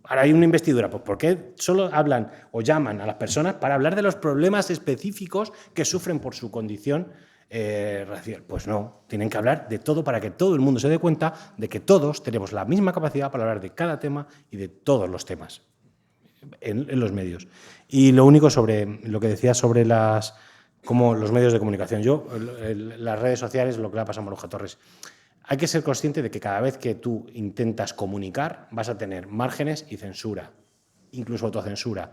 Ahora hay una investidura, pues ¿por qué solo hablan o llaman a las personas para hablar de los problemas específicos que sufren por su condición racial? Pues no, tienen que hablar de todo para que todo el mundo se dé cuenta de que todos tenemos la misma capacidad para hablar de cada tema y de todos los temas en los medios. Y lo único sobre lo que decía sobre como los medios de comunicación. Las redes sociales, lo que le ha pasado a Maruja Torres, hay que ser consciente de que cada vez que tú intentas comunicar vas a tener márgenes y censura, incluso autocensura.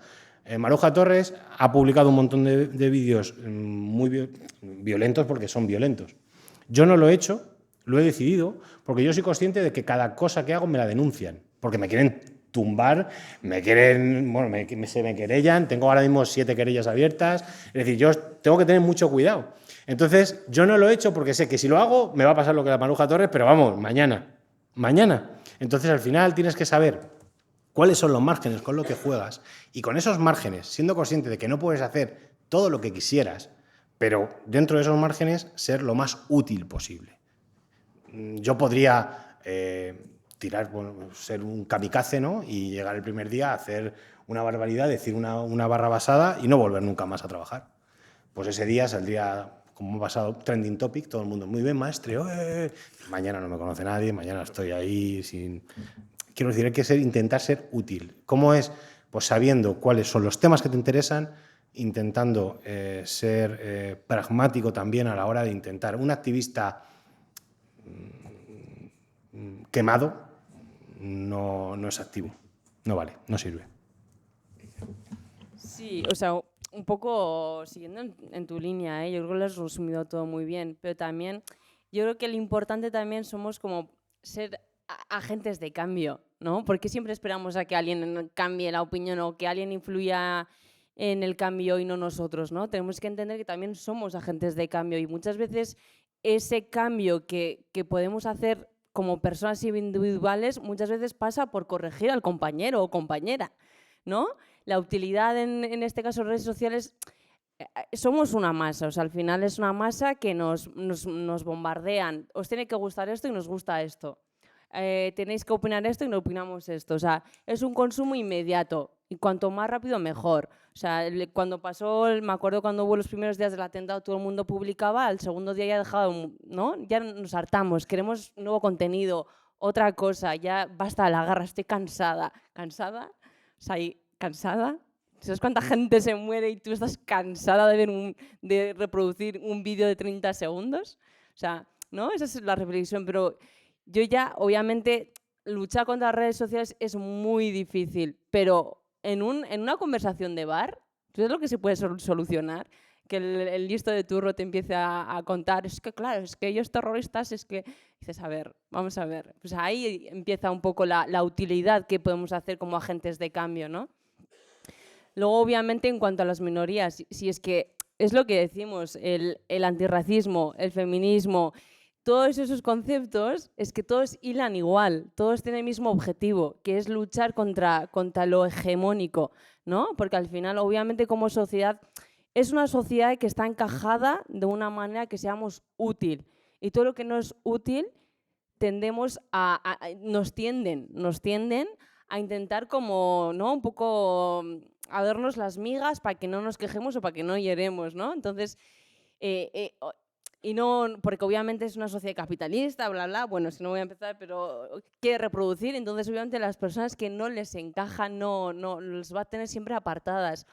Maruja Torres ha publicado un montón de vídeos muy violentos porque son violentos. Yo no lo he hecho, lo he decidido, porque yo soy consciente de que cada cosa que hago me la denuncian, porque me quieren tumbar, se me querellan, tengo ahora mismo 7 querellas abiertas, es decir, yo tengo que tener mucho cuidado. Entonces, yo no lo he hecho porque sé que si lo hago me va a pasar lo que a Maruja Torres, pero vamos, mañana. Entonces, al final tienes que saber cuáles son los márgenes con los que juegas y con esos márgenes, siendo consciente de que no puedes hacer todo lo que quisieras, pero dentro de esos márgenes ser lo más útil posible. Yo podría ser un kamikaze, ¿no? Y llegar el primer día a hacer una barbaridad, decir una barra basada y no volver nunca más a trabajar. Pues ese día saldría, como ha pasado, trending topic, todo el mundo, muy bien, maestre, mañana no me conoce nadie, mañana estoy ahí sin... Quiero decir, hay que intentar ser útil. ¿Cómo es? Pues sabiendo cuáles son los temas que te interesan, intentando ser pragmático también a la hora de intentar. Un activista quemado no es activo, no vale, no sirve. Sí, o sea, un poco siguiendo en tu línea, yo creo que lo has resumido todo muy bien, pero también yo creo que lo importante también somos como ser agentes de cambio, ¿no? Porque siempre esperamos a que alguien cambie la opinión o que alguien influya en el cambio y no nosotros, ¿no? Tenemos que entender que también somos agentes de cambio y muchas veces ese cambio que podemos hacer como personas individuales muchas veces pasa por corregir al compañero o compañera, ¿no? La utilidad en este caso de redes sociales, somos una masa, o sea, al final es una masa que nos bombardean. Os tiene que gustar esto y nos gusta esto. Tenéis que opinar esto y no opinamos esto. O sea, es un consumo inmediato y cuanto más rápido mejor. O sea, cuando pasó, me acuerdo cuando hubo los primeros días del atentado, todo el mundo publicaba, al segundo día ya dejado, ¿no? Ya nos hartamos, queremos nuevo contenido, otra cosa, ya basta la garra, estoy cansada. ¿Cansada? O sea, ¿cansada? ¿Sabes cuánta gente se muere y tú estás cansada de reproducir un vídeo de 30 segundos? O sea, ¿no? Esa es la reflexión, pero yo ya, obviamente, luchar contra las redes sociales es muy difícil, pero en una conversación de bar ¿Tú sabes lo que se puede solucionar? Que el listo de turno te empiece a contar, es que claro, es que ellos terroristas, es que... Dices, a ver, vamos a ver. Pues ahí empieza un poco la utilidad que podemos hacer como agentes de cambio, ¿no? Luego, obviamente, en cuanto a las minorías, si es que es lo que decimos, el antirracismo, el feminismo, todos esos conceptos es que todos hilan igual, todos tienen el mismo objetivo, que es luchar contra lo hegemónico, ¿no? Porque al final, obviamente, como sociedad, es una sociedad que está encajada de una manera que seamos útil. Y todo lo que no es útil, nos tienden a intentar como, ¿no? Un poco a darnos las migas para que no nos quejemos o para que no lloremos, ¿no? Entonces, y no, porque obviamente es una sociedad capitalista, bla, bla, bueno, si no voy a empezar, pero quiere reproducir, entonces obviamente las personas que no les encajan, no las va a tener siempre apartadas.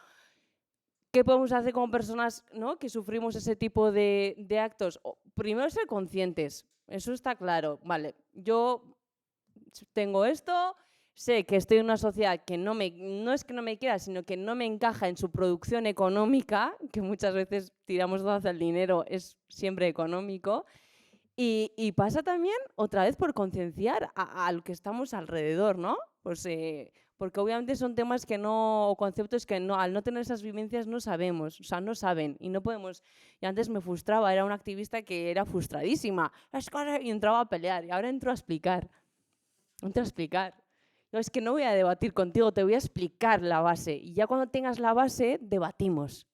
¿Qué podemos hacer como personas, ¿no?, que sufrimos ese tipo de actos? Primero, ser conscientes, eso está claro. Vale, yo tengo esto, sé que estoy en una sociedad que no es que no me quiera, sino que no me encaja en su producción económica, que muchas veces tiramos todo hacia el dinero, es siempre económico. Y pasa también, otra vez, por concienciar a lo que estamos alrededor, ¿no? Pues, porque obviamente son temas que no, o conceptos que no, al no tener esas vivencias no sabemos, o sea, no saben y no podemos. Y antes me frustraba, era una activista que era frustradísima, y entraba a pelear, y ahora entro a explicar. No, es que no voy a debatir contigo, te voy a explicar la base, y ya cuando tengas la base, debatimos.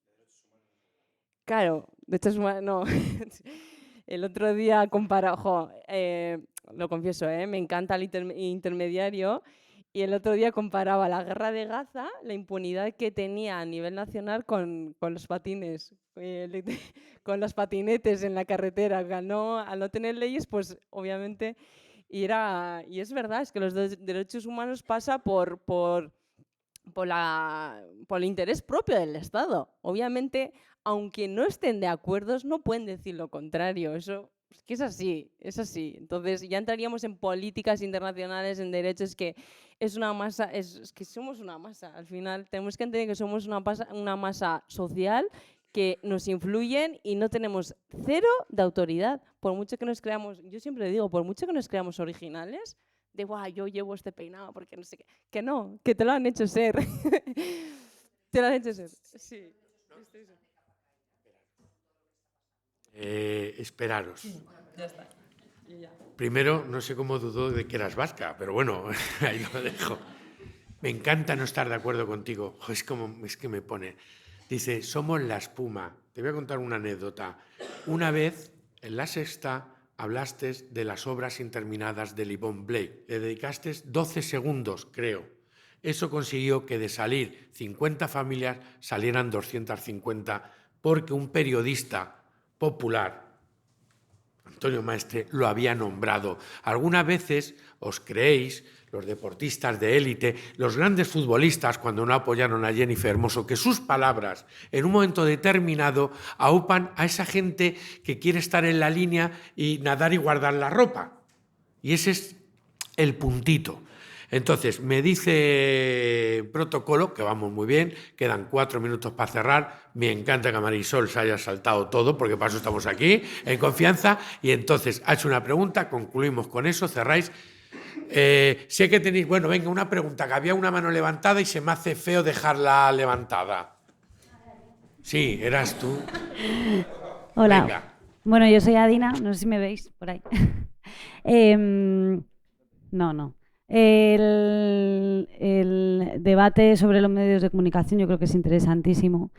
Claro, de hecho, no. El otro día comparaba, lo confieso, me encanta el intermediario, y el otro día comparaba la guerra de Gaza, la impunidad que tenía a nivel nacional con los patines, con los patinetes en la carretera. Al no tener leyes, pues obviamente, y es verdad, es que los derechos humanos pasa por el interés propio del Estado. Obviamente, aunque no estén de acuerdo, no pueden decir lo contrario. Eso es que es así, es así. Entonces ya entraríamos en políticas internacionales, en derechos, que es una masa, es que somos una masa. Al final tenemos que entender que somos una masa social que nos influyen y no tenemos cero de autoridad. Por mucho que nos creamos, yo siempre digo, por mucho que nos creamos originales, de guau, yo llevo este peinado porque no sé qué. Que no, que te lo han hecho ser. Te lo han hecho ser, sí. Esperaros. Ya está. Primero, no sé cómo dudó de que eras vasca, pero bueno, ahí lo dejo. Me encanta no estar de acuerdo contigo. Es que me pone. Dice, somos la espuma. Te voy a contar una anécdota. Una vez, en La Sexta, hablaste de las obras interminadas de Yvonne Blake. Le dedicaste 12 segundos, creo. Eso consiguió que de salir 50 familias salieran 250, porque un periodista popular, Antonio Maestre, lo había nombrado. Algunas veces os creéis, los deportistas de élite, los grandes futbolistas, cuando no apoyaron a Jennifer Hermoso, que sus palabras en un momento determinado aupan a esa gente que quiere estar en la línea y nadar y guardar la ropa. Y ese es el puntito. Entonces, me dice protocolo, que vamos muy bien, quedan 4 minutos para cerrar. Me encanta que Marisol se haya saltado todo, porque para eso estamos aquí, en confianza. Y entonces, ha hecho una pregunta, concluimos con eso, cerráis. Sé que tenéis... Bueno, venga, una pregunta, que había una mano levantada y se me hace feo dejarla levantada. Sí, eras tú. Hola. Venga. Bueno, yo soy Adina, no sé si me veis por ahí. No. El debate sobre los medios de comunicación yo creo que es interesantísimo.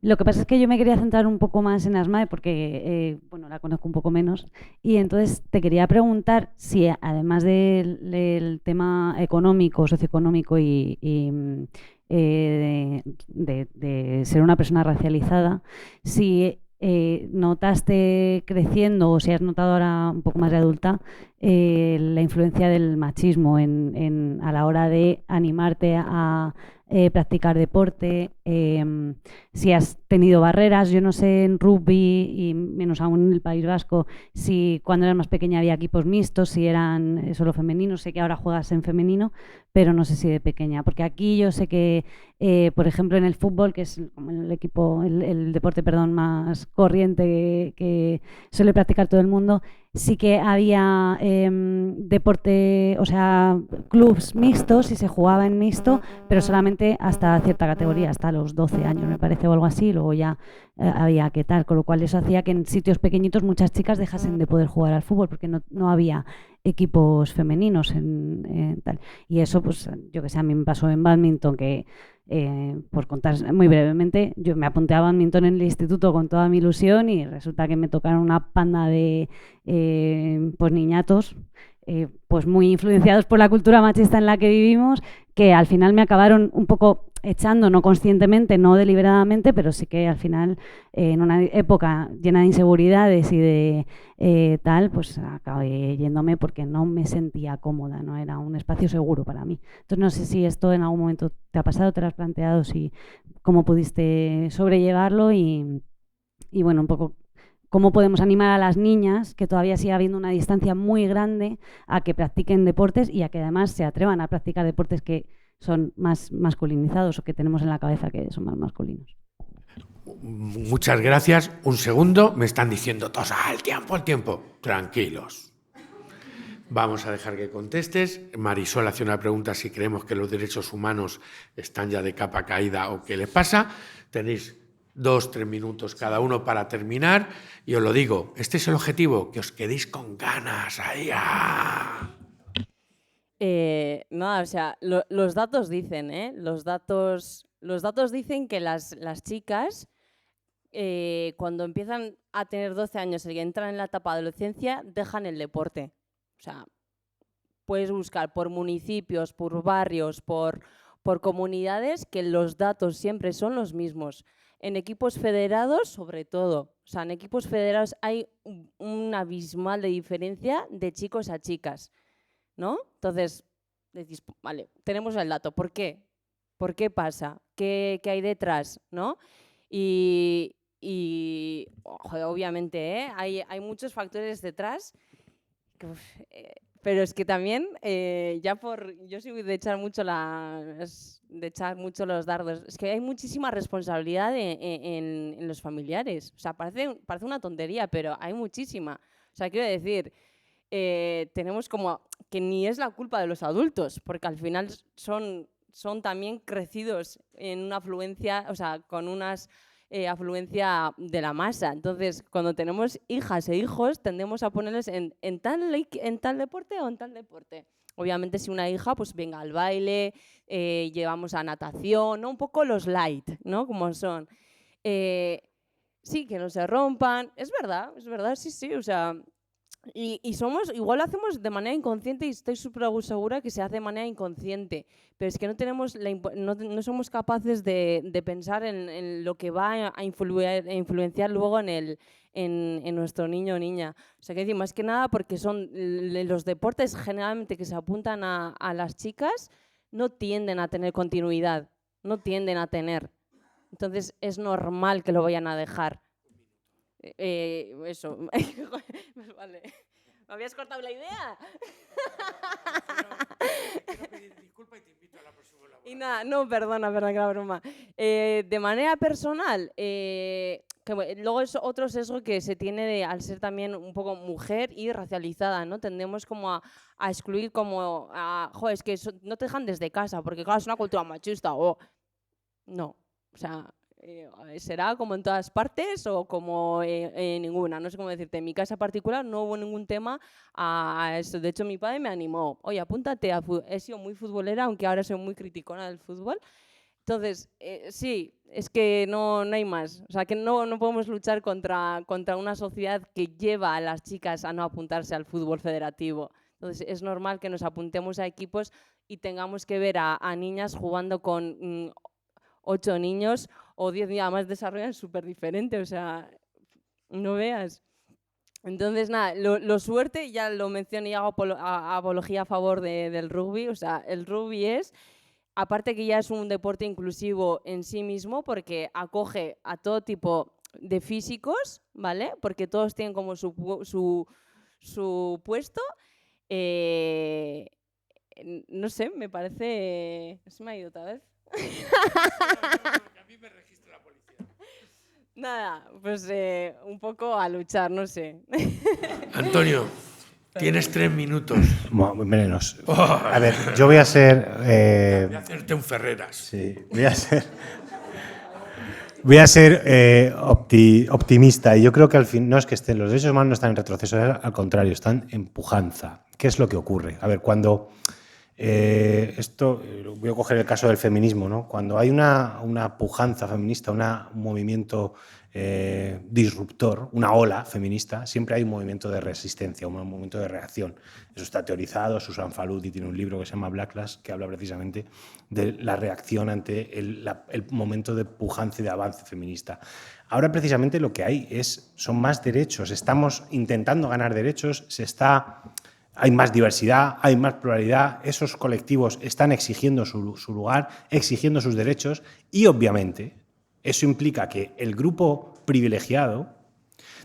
Lo que pasa es que yo me quería centrar un poco más en Asmae porque, bueno, la conozco un poco menos, y entonces te quería preguntar si, además del tema económico, socioeconómico y de ser una persona racializada, si notaste creciendo, o si has notado ahora un poco más de adulta, la influencia del machismo a la hora de animarte a practicar deporte, si has tenido barreras. Yo no sé en rugby y menos aún en el País Vasco si cuando eras más pequeña había equipos mixtos, si eran solo femeninos. Sé que ahora juegas en femenino, pero no sé si de pequeña, porque aquí yo sé que, por ejemplo, en el fútbol, que es como el deporte, perdón, más corriente que suele practicar todo el mundo, sí que había deporte, o sea, clubs mixtos y se jugaba en mixto, pero solamente hasta cierta categoría, hasta los 12 años, me parece, o algo así, y luego ya había que tal, con lo cual eso hacía que en sitios pequeñitos muchas chicas dejasen de poder jugar al fútbol porque no había equipos femeninos en tal. Y eso, pues, yo que sé, a mí me pasó en bádminton, que por contar muy brevemente, yo me apunté a bádminton en el instituto con toda mi ilusión y resulta que me tocaron una panda de pues niñatos, pues muy influenciados por la cultura machista en la que vivimos, que al final me acabaron un poco echando, no conscientemente, no deliberadamente, pero sí que al final, en una época llena de inseguridades y de tal, pues acabé yéndome porque no me sentía cómoda, no era un espacio seguro para mí. Entonces no sé si esto en algún momento te ha pasado, te lo has planteado, si cómo pudiste sobrellevarlo y bueno, un poco cómo podemos animar a las niñas, que todavía sigue habiendo una distancia muy grande, a que practiquen deportes y a que además se atrevan a practicar deportes que son más masculinizados o que tenemos en la cabeza que son más masculinos. Muchas gracias. Un segundo, me están diciendo todos, el tiempo. Tranquilos. Vamos a dejar que contestes. Marisol hace una pregunta si creemos que los derechos humanos están ya de capa caída o qué les pasa. Tenéis 2-3 minutos cada uno para terminar. Y os lo digo, este es el objetivo, que os quedéis con ganas. Ahí, Nada, o sea, los datos dicen, los datos dicen que las chicas, cuando empiezan a tener 12 años y entran en la etapa de adolescencia, dejan el deporte. O sea, puedes buscar por municipios, por barrios, por comunidades, que los datos siempre son los mismos. En equipos federados, sobre todo. O sea, en equipos federados hay un abismal de diferencia de chicos a chicas, ¿no? Entonces, decís, vale, tenemos el dato. ¿Por qué? ¿Por qué pasa? ¿Qué hay detrás? ¿No? Y joder, obviamente, hay muchos factores detrás. Pero es que también, yo soy de echar mucho los dardos. Es que hay muchísima responsabilidad en los familiares. O sea, parece una tontería, pero hay muchísima. O sea, quiero decir, tenemos como que ni es la culpa de los adultos, porque al final son también crecidos en una afluencia, o sea, con unas afluencia de la masa. Entonces, cuando tenemos hijas e hijos, tendemos a ponerles en tal deporte o en tal deporte. Obviamente, si una hija, pues venga al baile, llevamos a natación, ¿no? Un poco los light, ¿no? Como son. Sí, que no se rompan. Es verdad, sí, o sea. Y igual lo hacemos de manera inconsciente y estoy súper segura que se hace de manera inconsciente, pero es que no somos capaces de pensar en lo que va a influenciar luego en nuestro niño o niña. O sea, que decir, más que nada porque son los deportes generalmente que se apuntan a las chicas no tienden a tener continuidad, no tienden a tener. Entonces es normal que lo vayan a dejar. Eso. Vale. ¿Me habías cortado la idea? Quiero pedir disculpas y te invito a la próxima elaboración. Y nada, no, perdona, que era broma. De manera personal, luego es otro sesgo que se tiene al ser también un poco mujer y racializada, ¿no? Tendemos como a excluir como joder, es que no te dejan desde casa, porque claro, es una cultura machista. No, o sea, será como en todas partes o como en ninguna. No sé cómo decirte. En mi casa particular no hubo ningún tema a eso. De hecho, mi padre me animó. Oye, apúntate a fútbol. He sido muy futbolera, aunque ahora soy muy criticona del fútbol. Entonces, sí, es que no hay más. O sea, que no podemos luchar contra una sociedad que lleva a las chicas a no apuntarse al fútbol federativo. Entonces, es normal que nos apuntemos a equipos y tengamos que ver a niñas jugando con 8 niños o 10 niños, además desarrollan súper diferente, o sea, no veas. Entonces, nada, lo suerte, ya lo mencioné y hago apología a favor del rugby, o sea, el rugby es aparte que ya es un deporte inclusivo en sí mismo, porque acoge a todo tipo de físicos, ¿vale? Porque todos tienen como su puesto. No sé, me parece... ¿Se me ha ido otra vez? A mí me registra la policía. Nada, pues un poco a luchar, no sé. Antonio, tienes 3 minutos. Menos. A ver, yo voy a ser... Voy a hacerte un Ferreras. Sí, voy a ser optimista, y yo creo que al fin no es que los derechos humanos no están en retroceso, al contrario, están en pujanza. ¿Qué es lo que ocurre? A ver, cuando voy a coger el caso del feminismo, ¿no? Cuando hay una pujanza feminista, un movimiento disruptor, una ola feminista, siempre hay un movimiento de resistencia, un movimiento de reacción. Eso está teorizado. Susan Faludi tiene un libro que se llama Backlash, que habla precisamente de la reacción ante el momento de pujanza y de avance feminista. Ahora precisamente lo que hay son más derechos, estamos intentando ganar derechos, hay más diversidad, hay más pluralidad, esos colectivos están exigiendo su lugar, exigiendo sus derechos, y obviamente eso implica que el grupo privilegiado,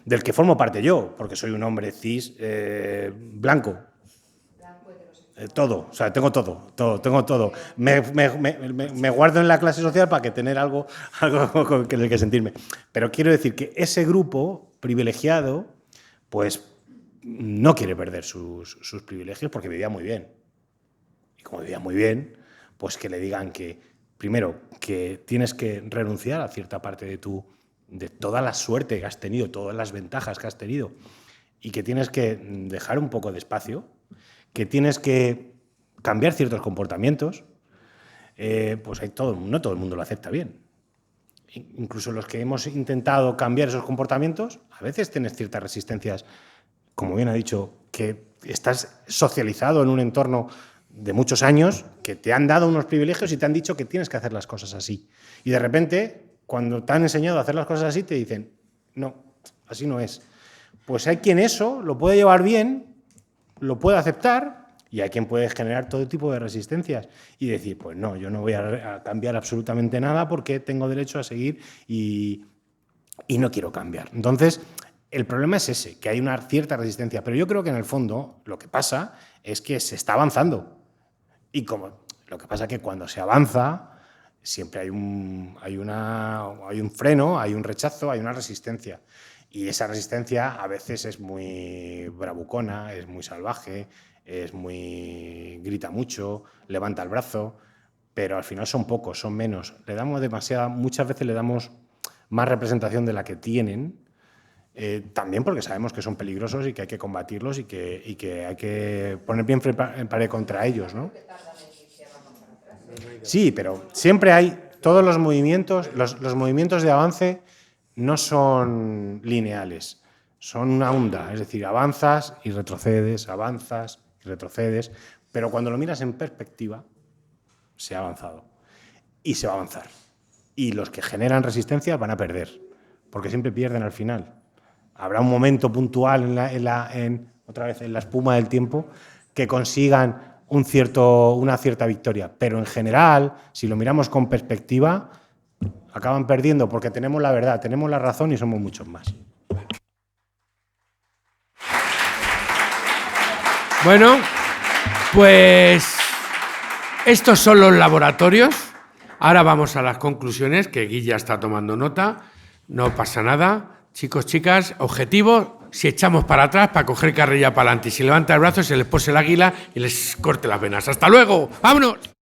del que formo parte yo, porque soy un hombre cis, blanco, todo, o sea, tengo todo. Me guardo en la clase social para que tener algo con el que sentirme. Pero quiero decir que ese grupo privilegiado, pues no quiere perder sus privilegios porque vivía muy bien. Y como vivía muy bien, pues que le digan que, primero, que tienes que renunciar a cierta parte de toda la suerte que has tenido, todas las ventajas que has tenido, y que tienes que dejar un poco de espacio, que tienes que cambiar ciertos comportamientos, pues no todo el mundo lo acepta bien. Incluso los que hemos intentado cambiar esos comportamientos, a veces tienes ciertas resistencias, como bien ha dicho, que estás socializado en un entorno de muchos años, que te han dado unos privilegios y te han dicho que tienes que hacer las cosas así. Y de repente, cuando te han enseñado a hacer las cosas así, te dicen, no, así no es. Pues hay quien eso lo puede llevar bien, lo puede aceptar, y hay quien puede generar todo tipo de resistencias y decir, pues no, yo no voy a cambiar absolutamente nada porque tengo derecho a seguir y no quiero cambiar. Entonces, el problema es ese, que hay una cierta resistencia, pero yo creo que en el fondo lo que pasa es que se está avanzando. Y lo que pasa es que cuando se avanza siempre hay un freno, hay un rechazo, hay una resistencia. Y esa resistencia a veces es muy bravucona, es muy salvaje, grita mucho, levanta el brazo, pero al final son pocos, son menos. Muchas veces le damos más representación de la que tienen, también porque sabemos que son peligrosos y que hay que combatirlos y que hay que poner bien en pared contra ellos, ¿no? Sí, pero siempre hay todos los movimientos, los movimientos de avance no son lineales, son una onda, es decir, avanzas y retrocedes, pero cuando lo miras en perspectiva, se ha avanzado y se va a avanzar. Y los que generan resistencia van a perder, porque siempre pierden al final. Habrá un momento puntual en la espuma del tiempo que consigan una cierta victoria, pero en general, si lo miramos con perspectiva, acaban perdiendo porque tenemos la verdad, tenemos la razón y somos muchos más. Bueno, pues estos son los laboratorios. Ahora vamos a las conclusiones, que Guilla está tomando nota. No pasa nada. Chicos, chicas, objetivo, si echamos para atrás para coger carrilla para adelante. Y si levanta el brazo, se les pose el águila y les corte las venas. ¡Hasta luego! ¡Vámonos!